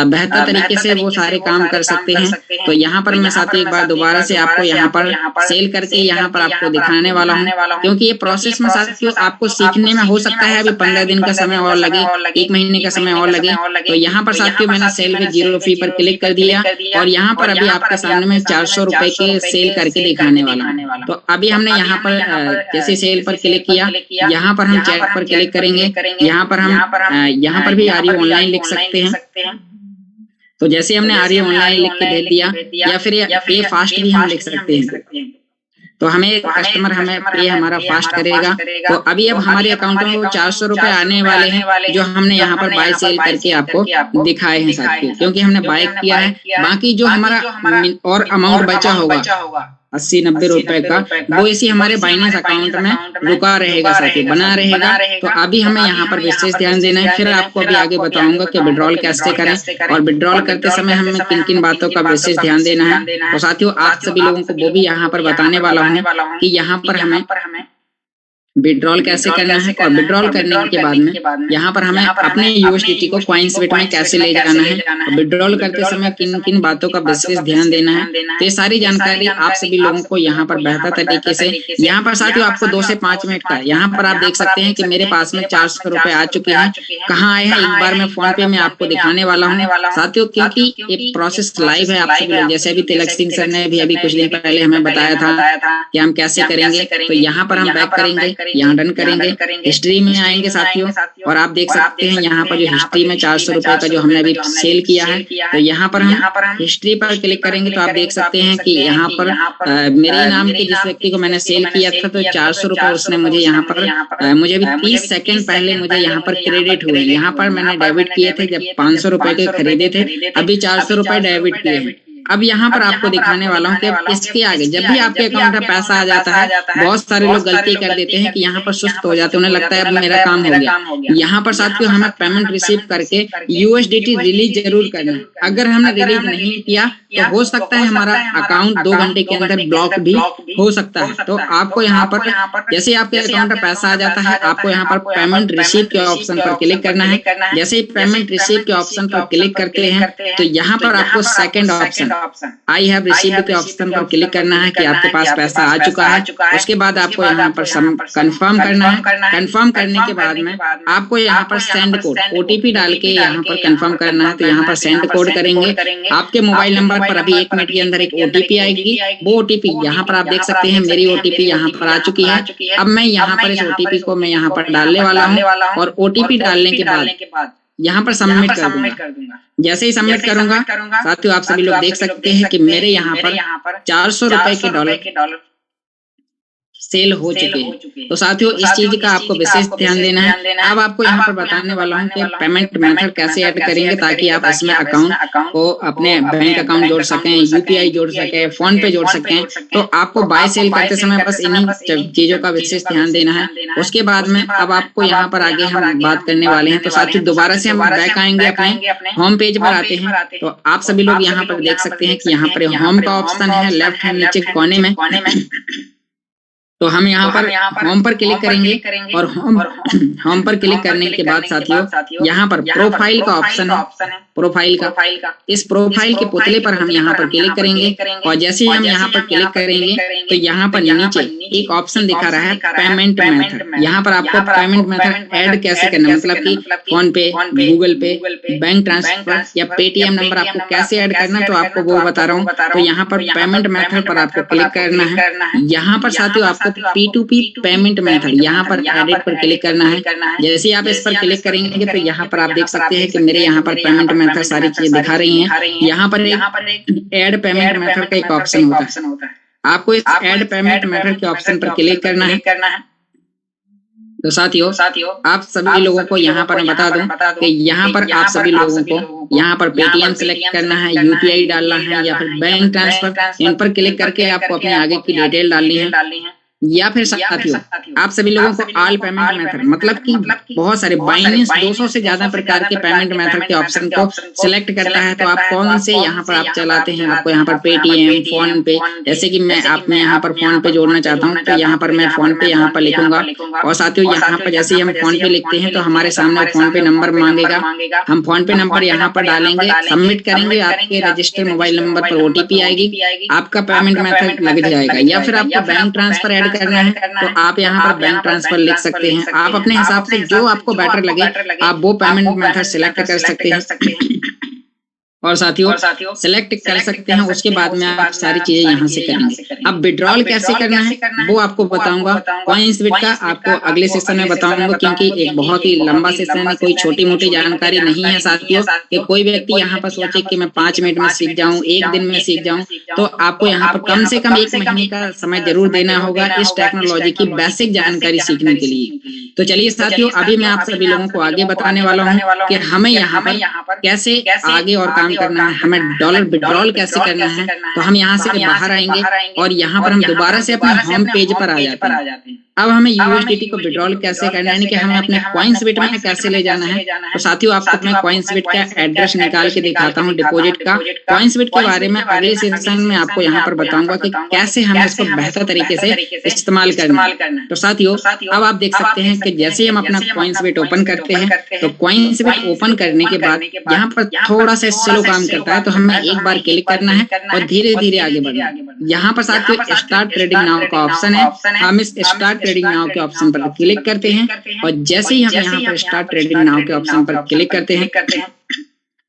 बेहतर तरीके से वो सारे काम कर सकते हैं। तो यहाँ पर मैं साथियों एक बार दोबारा से आपको यहाँ पर सेल करके यहाँ पर आपको दिखाने वाला हूँ, क्योंकि ये प्रोसेस में साथियों आपको सीखने में हो सकता है अभी 15 दिन का समय और लगे, 1 महीने का समय और लगे। तो यहाँ पर साथियों मैंने सेल विद जीरो फी पर क्लिक कर दिया और यहाँ पर अभी आपके सामने में 400 रुपए के सेल करके दिखाने वाला हूँ। तो अभी हमने यहाँ पर जैसे सेल पर क्लिक किया, यहाँ पर हम चैट पर क्लिक करेंगे, यहाँ पर हम यहाँ पर भी आर्य ऑनलाइन लिख सकते हैं। तो जैसे हमने आर्य ऑनलाइन लिख के दे दिया या फिर पे फास्ट भी हम लिख सकते हैं। तो हमें कस्टमर हमें पे हमारा फास्ट करेगा। तो अभी अब हमारे अकाउंट में वो 400 रुपए आने वाले हैं जो हमने यहाँ पर बाय सेल करके आपको दिखाए हैं साथियों, क्योंकि हमने बाय किया है। बाकी जो हमारा और अमाउंट बचा होगा 80-90 रुपए का, वो इसी हमारे बाइनेंस अकाउंट में रुका रहेगा साथियों, बना रहेगा। तो अभी हमें यहाँ पर विशेष ध्यान देना है। फिर आपको अभी आगे बताऊंगा कि विड्रॉल कैसे करें और विड्रॉल करते समय हमें किन किन बातों का विशेष ध्यान देना है। तो साथियों आप सभी लोगों को वो भी यहाँ पर बताने वाला हूँ कि यहाँ पर हमें विड्रॉल कैसे करना है और विड्रॉल करने के बाद में यहाँ पर हमें अपने यूएसडीटी को कॉइन्सबिट में कैसे ले जाना है और विड्रॉल करते समय किन किन बातों का विशेष ध्यान देना है। तो ये सारी जानकारी आप सभी लोगों को यहाँ पर बेहतर तरीके से, यहाँ पर साथियों आपको 2 से 5 मिनट का, यहाँ पर आप देख सकते हैं कि मेरे पास में 400 रुपए आ चुके हैं। कहाँ आए हैं एक बार मैं फोन पे में आपको दिखाने वाला हूँ साथियों, क्योंकि ये प्रोसेस लाइव है। आप सभी लोग जैसे अभी तिलक सिंह सर ने भी अभी कुछ दिन पहले हमें बताया था कि हम कैसे करेंगे। तो यहाँ पर हम बैक करेंगे, यहाँ डन करेंगे, हिस्ट्री में आएंगे साथियों और आप देख सकते हैं यहाँ पर जो हिस्ट्री में 400 रुपए का जो हमने अभी सेल किया है। तो यहाँ पर हम हिस्ट्री पर क्लिक करेंगे तो आप देख सकते हैं कि यहाँ पर मेरे नाम के जिस व्यक्ति को मैंने सेल किया था तो 400 रुपए उसने मुझे यहाँ पर मुझे अभी 30 सेकंड पहले मुझे यहाँ पर क्रेडिट हुए। यहाँ पर मैंने डेबिट किए थे जब 500 रुपए के खरीदे थे, अभी 400 रुपए डेबिट किए हैं। अब यहाँ पर आपको दिखाने वाला हूँ कि अब इसके आगे जब भी आपके अकाउंट में पैसा आ जाता है, बहुत सारे लोग गलती कर देते हैं कि यहाँ पर सुस्त हो जाते हैं, उन्हें लगता है अब मेरा काम हो गया। यहाँ पर साथियों हमें पेमेंट रिसीव करके यूएसडीटी रिलीज जरूर करना है। अगर हमने रिलीज नहीं किया तो हो सकता है हमारा अकाउंट 2 घंटे के अंदर ब्लॉक भी हो सकता है। तो आपको यहाँ पर जैसे आपके अकाउंट में पैसा आ जाता है, आपको यहाँ पर पेमेंट रिसीव के ऑप्शन पर क्लिक करना है। जैसे ही पेमेंट रिसीव के ऑप्शन पर क्लिक करते हैं तो यहाँ पर आपको second option I have received के ऑप्शन पर क्लिक करना है कि आपके पास पैसा आ चुका है। उसके बाद आपको यहाँ पर कंफर्म करना है। कंफर्म करने के बाद में आपको यहाँ पर सेंड कोड ओटीपी डाल के यहाँ पर कंफर्म करना है। तो यहाँ पर सेंड कोड करेंगे। आपके मोबाइल नंबर पर अभी 1 मिनट के अंदर एक ओटीपी आएगी। वो ओटीपी यहाँ पर आप देख सकते हैं मेरी ओटीपी यहाँ पर आ चुकी है। अब मैं यहाँ पर इस ओटीपी को मैं यहाँ पर डालने वाला हूँ और ओटीपी डालने के बाद यहाँ पर सबमिट कर दूंगा। जैसे ही सबमिट करूंगा साथियों आप सभी लोग देख सकते हैं कि मेरे यहाँ पर 400 रुपए के डॉलर सेल हो चुके हैं। तो साथियों इस चीज का आपको विशेष ध्यान देना है। अब आपको यहाँ पर बताने वाला हूँ कि पेमेंट मेथड कैसे ऐड करेंगे ताकि आप इसमें अकाउंट को अपने बैंक अकाउंट जोड़ सकें, यूपीआई जोड़ सकें, फोन पे जोड़ सकें। तो आपको बाय सेल करते समय बस इन्हीं चीजों का विशेष ध्यान देना है। उसके बाद में अब आपको यहाँ पर आगे हम बात करने वाले हैं। तो साथियों दोबारा से हम बैक आएंगे, अपने होम पेज पर आते हैं। तो आप सभी लोग यहाँ पर देख सकते हैं कि यहाँ पर होम का ऑप्शन है लेफ्ट हैंड नीचे कोने में। तो हम यहाँ पर होम पर क्लिक करेंगे और होम पर क्लिक करने के बाद साथियों यहाँ पर प्रोफाइल का ऑप्शन है, प्रोफाइल का, इस प्रोफाइल के पुतले पर हम यहाँ पर क्लिक करेंगे और जैसे ही हम यहाँ पर क्लिक करेंगे तो यहाँ पर नीचे एक ऑप्शन दिखा रहा है पेमेंट मेथड। यहाँ पर आपको पेमेंट मेथड ऐड कैसे करना है, मतलब कि फोन पे, गूगल पे, बैंक ट्रांसफर या पेटीएम नंबर आपको कैसे ऐड करना है, तो आपको वो बता रहा हूँ। तो यहाँ पर पेमेंट मेथड पर आपको क्लिक करना है। यहाँ पर साथियों आपको P2P पेमेंट मेथड यहाँ पर एडिट पर क्लिक करना है। जैसे ही आप इस पर क्लिक करेंगे तो यहाँ पर आप देख सकते हैं कि मेरे यहाँ पर पेमेंट मेथड सारी चीजें दिखा रही हैं। यहाँ पर एक ऐड पेमेंट मेथड का एक ऑप्शन होता है, आपको इस ऐड पेमेंट मेथड के ऑप्शन पर क्लिक करना है। तो साथियों आप सभी लोगों को यहाँ पर मैं बता दूं कि यहाँ पर आप सभी लोगों को यहाँ पर पेटीएम सेलेक्ट करना है, यूपीआई डालना है या फिर बैंक ट्रांसफर, इन पर क्लिक करके आपको अपने आगे की डिटेल डालनी है। या फिर साथियों आप सभी लोगों को ऑल पेमेंट मेथड, मतलब कि बहुत सारे बाइनेंस 200 से ज्यादा प्रकार के पेमेंट मेथड के ऑप्शन को सिलेक्ट करता है। तो आप कौन से यहाँ पर आप चलाते हैं, आपको यहाँ पर पेटीएम, फोन पे, जैसे कि मैं यहाँ पर फोन पे जोड़ना चाहता हूँ तो यहाँ पर मैं फोन पे यहाँ पर लिखूंगा। और साथियों यहाँ पर जैसे ही हम फोन पे लिखते हैं तो हमारे सामने फोन पे नंबर मांगेगा, हम फोन पे नंबर यहाँ पर डालेंगे, सबमिट करेंगे, आपके रजिस्टर्ड मोबाइल नंबर पर ओटीपी आएगी, आपका पेमेंट मेथड लग जाएगा। या फिर आपको बैंक ट्रांसफर ऐड करना है तो आप यहाँ पर बैंक ट्रांसफर लिख सकते हैं। आप अपने हिसाब से जो आपको बेटर लगे आप वो पेमेंट मेथड सिलेक्ट कर सकते हैं और साथियों सिलेक्ट कर सकते हैं। उसके बाद में आप सारी चीजें यहाँ से करेंगे। अब विड्रॉल कैसे करना है वो आपको बताऊंगा, कॉइन्सबिट का आपको अगले सेशन में बताऊंगा, क्योंकि एक बहुत ही लंबा सेशन है, कोई छोटी मोटी जानकारी नहीं है साथियों कि कोई व्यक्ति यहाँ पर सोचे कि मैं 5 मिनट में सीख जाऊं, 1 दिन में सीख जाऊं। तो आपको यहाँ पर कम से कम 1 महीने का समय जरूर देना होगा इस टेक्नोलॉजी की बेसिक जानकारी सीखने के लिए। तो चलिए साथियों अभी मैं आप सभी लोगों को आगे बताने वाला हूँ कि हमें यहाँ पर कैसे आगे और काम करना है, हमें डॉलर विड्रॉल कैसे करना है। तो हम यहाँ से बाहर आएंगे और यहाँ पर हम दोबारा से अपने होम पेज पर आ जाते हैं। अब हमें यूएसडीटी को विड्रॉल कैसे करना है, यानी कि हमें अपने कॉइन्सबिट में कैसे ले जाना है। तो साथियों आपको अपने कॉइन्सबिट का एड्रेस निकाल के दिखाता हूँ, डिपॉजिट का। कॉइन्सबिट के बारे में अगले सेशन में आपको यहाँ पर बताऊंगा कि कैसे हमें इसको बेहतर तरीके से इस्तेमाल करना है। तो साथियों अब आप देख सकते हैं कि जैसे हम अपना कॉइन्सबिट ओपन करते हैं तो कॉइन्सबिट ओपन करने के बाद यहाँ पर थोड़ा सा स्लो काम करता है, तो हमें एक बार क्लिक करना है और धीरे धीरे आगे बढ़ना है। यहाँ पर साथियों स्टार्ट ट्रेडिंग नाउ का ऑप्शन है, हम इस स्टार्ट ट्रेडिंग नाउ के ऑप्शन पर क्लिक करते हैं और जैसे ही हम यहाँ पर स्टार्ट ट्रेडिंग नाउ के ऑप्शन पर क्लिक करते हैं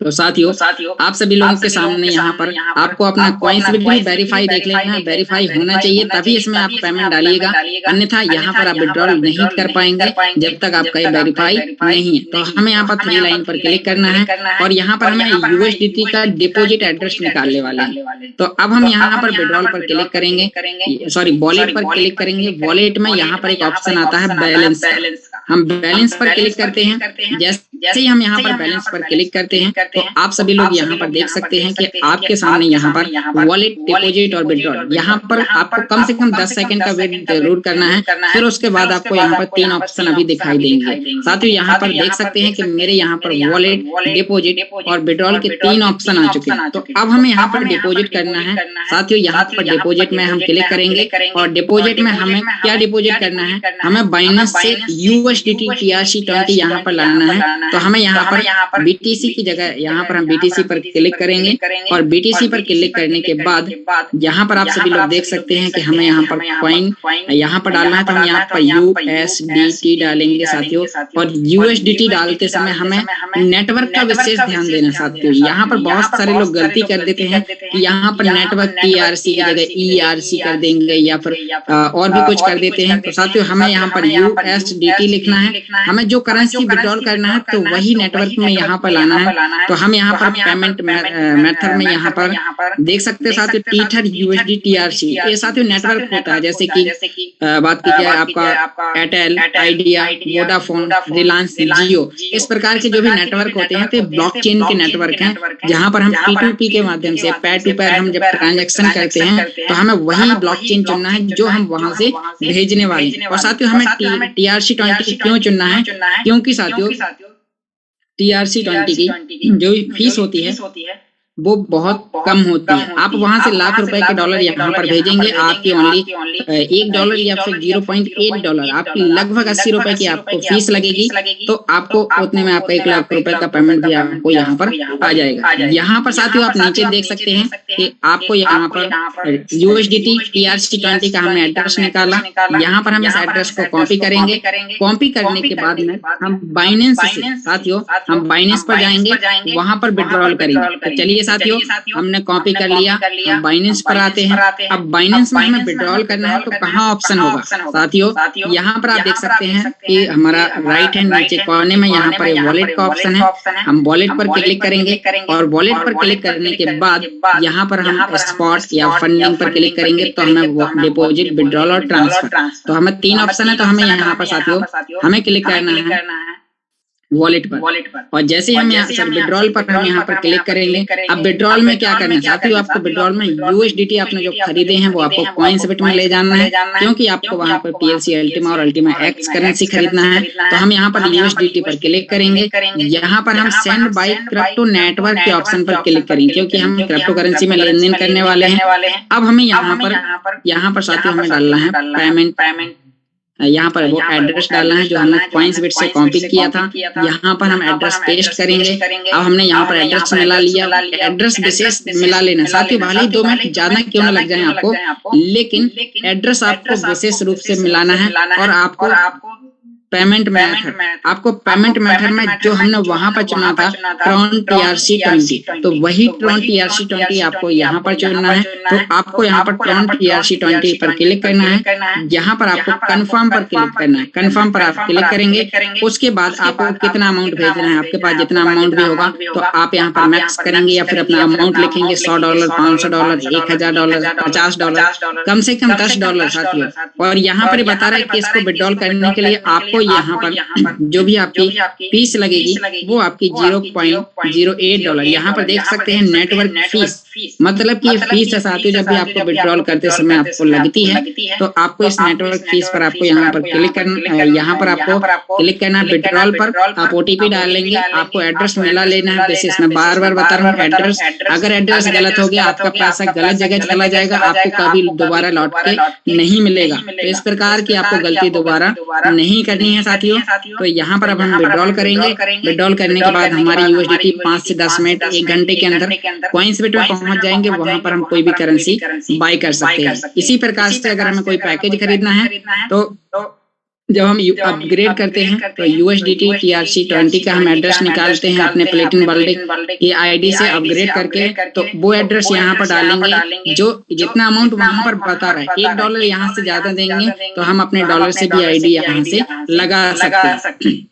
तो साथियों आप सभी लोगों के सामने यहाँ पर आपको अपना कॉइन्सबिट भी वेरीफाई देख लेना है, वेरीफाई होना चाहिए तभी इसमें आप पेमेंट डालिएगा, अन्यथा यहाँ पर आप विड्रॉल नहीं कर पाएंगे जब तक आपका ये वेरीफाई नहीं है। तो हमें यहाँ पर 3 लाइन पर क्लिक करना है और यहाँ पर हमें यूएसडीटी का डिपॉजिट एड्रेस निकालने वाले हैं। तो अब हम यहाँ पर विड्रॉल पर क्लिक करेंगे, सॉरी वॉलेट पर क्लिक करेंगे। वॉलेट में यहाँ पर एक ऑप्शन आता है बैलेंस, हम बैलेंस पर क्लिक करते हैं। जैसे ही हम यहाँ पर बैलेंस पर क्लिक करते हैं तो आप सभी लोग यहाँ पर देख सकते हैं कि आपके सामने यहाँ पर वॉलेट, डिपॉजिट और विड्रॉल, यहाँ पर आपको कम से कम 10 सेकंड का वेट जरूर करना है। फिर उसके बाद आपको यहाँ पर 3 ऑप्शन अभी दिखाई देंगे। साथियों यहाँ पर देख सकते हैं कि मेरे यहाँ पर वॉलेट, डिपॉजिट और विड्रॉल के 3 ऑप्शन आ चुके हैं। तो अब हमें यहाँ पर डिपॉजिट करना है। साथियों यहाँ पर डिपॉजिट में हम क्लिक करेंगे और डिपॉजिट में हमें क्या डिपॉजिट करना है, हमें बाइनेंस से यूएसडीटी TRC20 यहाँ पर लाना है। तो हमें यहाँ पर BTC की जगह यहाँ पर हम BTC पर क्लिक करेंगे और BTC पर क्लिक करने के बाद यहाँ पर आप सभी लोग देख सकते हैं कि हमें यहाँ पर कॉइन यहाँ पर डालना है। तो हम यहाँ पर USDT डालेंगे साथियों, और USDT डालते समय हमें नेटवर्क का विशेष ध्यान देना साथियों। यहाँ पर बहुत सारे लोग गलती कर देते हैं कि यहाँ पर नेटवर्क TRC की जगह ERC कर देंगे या फिर और भी कुछ कर देते हैं। तो साथियों हमें यहाँ पर USDT लिखना है, हमें जो करेंसी विड्रॉल करना है तो वही नेटवर्क में यहाँ पर लाना है। तो हम यहाँ पर पेमेंट मेथड में यहाँ पर देख सकते हैं साथियों टीथर USD TRC, ये साथियों नेटवर्क होता है। जैसे कि बात की जाए आपका एयरटेल, आइडिया, वोडाफोन, रिलायंस, जियो, इस प्रकार के जो भी नेटवर्क होते हैं तो ब्लॉकचेन के नेटवर्क हैं, जहाँ पर हम P2P के माध्यम से पैर टू पैर हम जब ट्रांजेक्शन करते हैं तो हमें वही ब्लॉकचेन चुनना है जो हम वहां से भेजने वाले हैं। और साथियों हमें TRC20 क्यों चुनना है, क्योंकि साथियों TRC20 की जो फीस होती है वो बहुत कम होती है। आप वहां से लाख रुपए के डॉलर यहाँ पर भेजेंगे, आपकी ओनली $1 या फिर $0.8 आपकी लगभग 80 रुपए की आपको फीस लगेगी। तो आपको उतने में आपका 1 लाख रुपए का पेमेंट भी आपको यहाँ पर आ जाएगा। यहाँ पर साथियों आप नीचे देख सकते हैं कि आपको यहाँ पर USDT TRC20 का हमने एड्रेस निकाला। यहाँ पर हम इस एड्रेस को कॉपी करेंगे। कॉपी करने के बाद में हम बाइनेंस से साथियों हम बाइनेंस पर जाएंगे, वहां पर विड्रॉल करेंगे। तो चलिए साथियों हमने कॉपी कर लिया, हम बाइनेंस पर आते हैं। अब बाइनेंस में हमें विड्रॉल करना है तो कहाँ ऑप्शन होगा साथियों, यहाँ पर आप देख सकते हैं कि हमारा राइट हैंड नीचे कोने में यहाँ पर वॉलेट का ऑप्शन है। हम वॉलेट पर क्लिक करेंगे और वॉलेट पर क्लिक करने के बाद यहाँ पर हम स्पॉट या फंडिंग पर क्लिक करेंगे तो हमें डिपॉजिट, विड्रॉल और ट्रांसफर, तो हमें 3 ऑप्शन है। तो हमें यहाँ पर साथियों हमें क्लिक करना है वॉलेट पर। और जैसे ही हम यहाँ सर विड्रॉल पर हम यहाँ पर क्लिक करेंगे। अब विड्रॉल में क्या करना है साथियों, आपको विड्रॉल में USDT आपने जो खरीदे हैं वो आपको कॉइन्सबिट में ले जाना है, क्योंकि आपको वहाँ पर PLC अल्टीमा और अल्टीमा एक्स करेंसी खरीदना है। तो हम यहाँ पर USDT पर क्लिक करेंगे। यहाँ पर हम सेंड बाय क्रिप्टो नेटवर्क के ऑप्शन पर क्लिक करेंगे, क्योंकि हम क्रिप्टो करेंसी में लेन देन करने वाले हैं। अब हमें यहाँ पर साथियों हमें डालना है पेमेंट। यहाँ पर वो एड्रेस डालना है जो हमने कॉइन्सबिट से कॉपी किया था। यहाँ पर हम एड्रेस पेस्ट करेंगे। अब हमने यहाँ पर एड्रेस मिला लिया, एड्रेस विशेष मिला लेना साथियों, भले ही 2 मिनट ज्यादा क्यों ना लग जाए आपको, लेकिन एड्रेस आपको विशेष रूप से मिलाना है। और आपको पेमेंट मेथड में जो हमने वहां पर चुना था ट्रॉन TRC20, तो वही ट्रॉन TRC20 आपको यहाँ पर चुनना है। तो आपको यहाँ पर ट्रॉन TRC20 पर क्लिक करना है। यहाँ पर आपको कंफर्म पर क्लिक करना है। कंफर्म पर आप क्लिक करेंगे, उसके बाद आपको कितना अमाउंट भेजना है, आपके पास जितना अमाउंट भी होगा तो आप यहाँ पर मैक्स करेंगे या फिर अपना अमाउंट लिखेंगे। $100, $500, $1000, $50, कम से कम $10 साथियों। और यहाँ पर बता रहा है कि इसको विड्रॉल करने के लिए आपको यहाँ पर जो भी आपकी फीस लगेगी वो आपकी $0.08। यहाँ पर देख सकते हैं नेटवर्क फीस, मतलब कि ये फीस है साथियों जब भी आपको विड्रॉल करते समय आपको लगती है। तो आपको इस नेटवर्क फीस पर आपको यहाँ पर क्लिक करना है। यहाँ पर आपको क्लिक करना है विड्रॉल पर। आप OTP डालेंगे, आपको एड्रेस मिला लेना है। जैसे इसमें बार बार बता रहा हूँ एड्रेस, अगर एड्रेस गलत हो गया आपका पैसा गलत जगह चला जाएगा, आपको कभी दोबारा लौट के नहीं मिलेगा। तो इस प्रकार की आपको गलती दोबारा नहीं करनी है साथियों। तो यहाँ पर अब हम विड्रॉल करेंगे। विड्रॉल करने के बाद हमारी USDT 5 से 10 मिनट 1 घंटे के अंदर कॉइन्सबिट में पहुंच जाएंगे। वहां पर हम कोई भी करेंसी बाय कर सकते हैं। इसी प्रकार से अगर हमें कोई पैकेज खरीदना है तो जब हम अपग्रेड करते हैं तो USDT TRC20 का हम एड्रेस निकालते हैं अपने प्लेटिन वर्ल्ड की ID से अपग्रेड करके। तो वो एड्रेस यहाँ पर डालेंगे जो जितना अमाउंट वहां पर बता रहा है। $1 यहाँ से ज्यादा देंगे तो हम अपने डॉलर से भी ID यहाँ से लगा सकते हैं।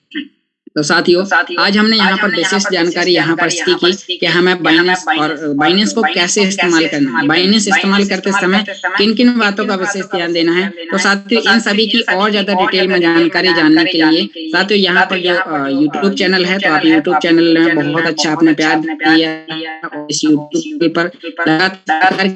तो साथियों आज हमने यहाँ पर विशेष जानकारी यहाँ पर सीखी कि हमें बाइनेंस को कैसे इस्तेमाल करना है। बाइनेंस इस्तेमाल करते समय किन किन बातों का विशेष ध्यान देना है। तो साथियों इन सभी की और ज्यादा डिटेल में जानकारी जानने के लिए साथियों यहाँ पर जो YouTube चैनल है, तो आप YouTube चैनल में बहुत अच्छा आपने प्यार दिया। इस YouTube पर लगातार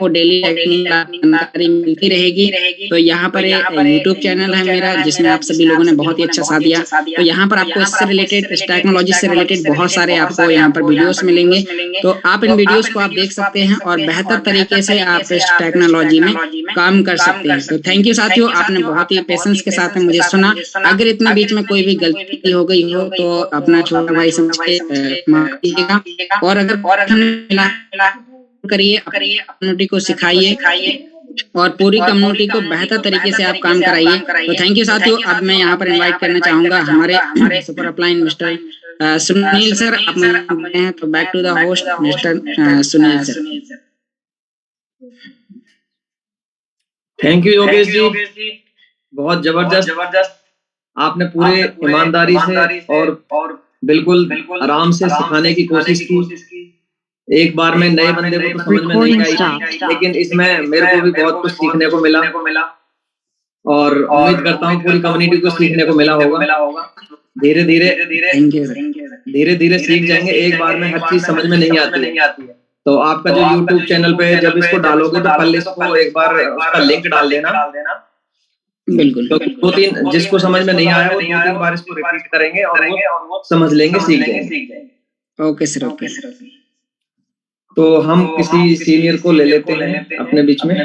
डेली जानकारी मिलती रहेगी। तो यहाँ पर YouTube चैनल है मेरा जिसमें आप सभी लोगों ने बहुत ही अच्छा साथ दिया। तो यहाँ पर आपको इससे रिलेटेड, इस टेक्नोलॉजी से रिलेटेड बहुत सारे आपको यहाँ पर वीडियोस मिलेंगे। तो आप इन वीडियोस को आप देख सकते हैं और बेहतर तरीके से आप इस टेक्नोलॉजी में काम कर सकते हैं। तो थैंक यू साथियों, आपने बहुत ही पेशेंस के साथ में मुझे सुना। अगर इतने बीच में कोई भी गलती हो गई हो तो अपना छोटा भाई समझ के माफ कीजिएगा। और अगर करिए, कम्युनिटी को सिखाइए और पूरी कम्युनिटी को बेहतर तरीके से आप काम कराइए। तो थैंक यू साथियों। अब मैं यहाँ पर इनवाइट करना चाहूंगा हमारे super upline mister Sunil sir. आप हैं तो back to the host mister Sunil sir. Thank you Yogesh ji, बहुत जबरदस्त। आपने पूरे ईमानदारी से और बिल्कुल आराम से सिखाने की कोशिश की। एक बार में नए बंदे को तो समझ में नहीं आई, लेकिन इसमें मेरे को भी बहुत कुछ सीखने को मिला और उम्मीद करता हूँ पूरी कम्युनिटी को सीखने को मिला होगा। धीरे धीरे सीख जाएंगे। एक बार में हर चीज समझ में नहीं आती है। तो आपका जो YouTube चैनल पे जब इसको डालोगे तो कल इसको एक बार उसका लिंक डाल देना। बिल्कुल। तो 2-3 जिसको समझ में नहीं आया वो 2-3 बार इसको रिपीट करेंगे और वो समझ लेंगे, सीख जाएंगे। Okay sir, okay sir. तो हम किसी सीनियर को ले लेते हैं अपने बीच में।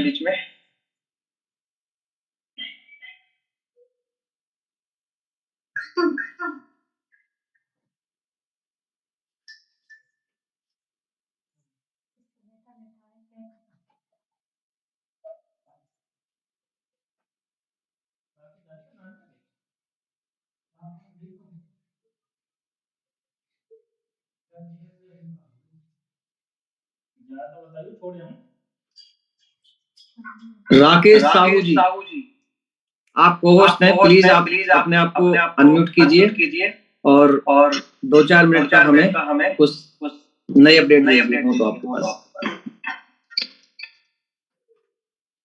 राकेश साहू जी, आप को-होस्ट हैं, प्लीज आप अपने आप को अनम्यूट कीजिए और 2-4 मिनट का हमें कुछ नई अपडेट दीजिए हो तो आपके पास।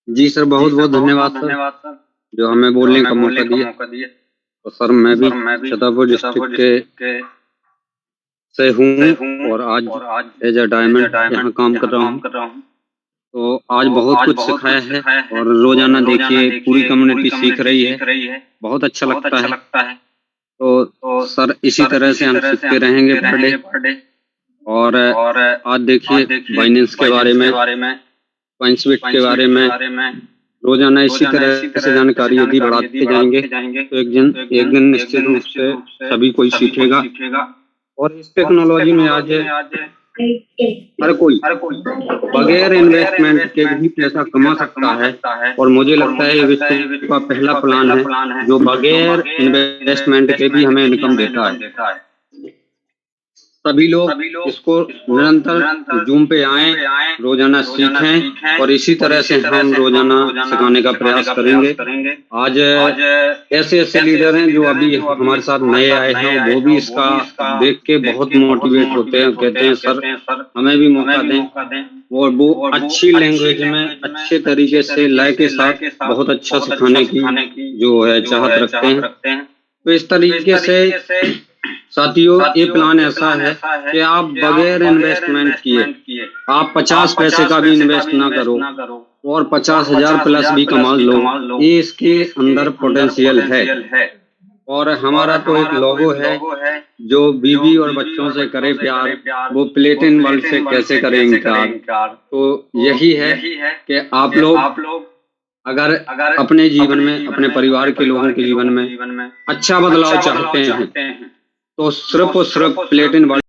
जी सर, बहुत बहुत धन्यवाद सर जो हमें बोलने का मौका दिया। और सर मैं भी छतरपुर डिस्ट्रिक्ट के से हूँ और आज एज अ डायमंड यहाँ काम कर रहा हूँ। तो आज बहुत कुछ सिखाया है और रोजाना देखिए पूरी कम्युनिटी सीख रही है, बहुत अच्छा लगता है। तो सर इसी तरह से हम सीखते रहेंगे पर डे। और आज देखिए बाइनेंस के बारे में, कॉइनस्विफ्ट के बारे में रोजाना इसी तरह से जानकारी यदि बढ़ाते जाएंगे तो एक दिन निश्चित रूप से सभी कोई सीखेगा। और इस टेक्नोलॉजी में आज हर कोई बगैर इन्वेस्टमेंट के भी पैसा कमा सकता है। और मुझे लगता है ये विश्व का पहला प्लान है जो बगैर इन्वेस्टमेंट के भी हमें इनकम देता है। सभी लोग इसको निरंतर जूम पे आएं, रोजाना सीखें और इसी तरह से हम रोजाना सिखाने का प्रयास करेंगे। आज ऐसे लीडर हैं जो अभी हमारे साथ नए आए हैं, वो भी इसका देख के बहुत मोटिवेट होते हैं, कहते हैं सर हमें भी मौका दें। और वो अच्छी लैंग्वेज में अच्छे तरीके से लय के साथ बहुत अच्छा सिखाने की जो है चाहत रखते हैं। तो इस तरीके से साथियों ये प्लान ऐसा है कि आप बगैर इन्वेस्टमेंट किए आप 50 पैसे का भी इन्वेस्ट ना करो और 50,000 प्लस भी कमा लो, ये इसके अंदर पोटेंशियल है। और हमारा तो एक लोगो है जो बीवी और बच्चों से करे प्यार, वो प्लेटिन वर्ल्ड से कैसे करें इनकार। तो यही है कि आप लोग अगर अपने जीवन में, अपने परिवार के लोगों के जीवन में अच्छा बदलाव चाहते हैं तो सिर्फ और सिर्फ प्लेटिन वर्ल्ड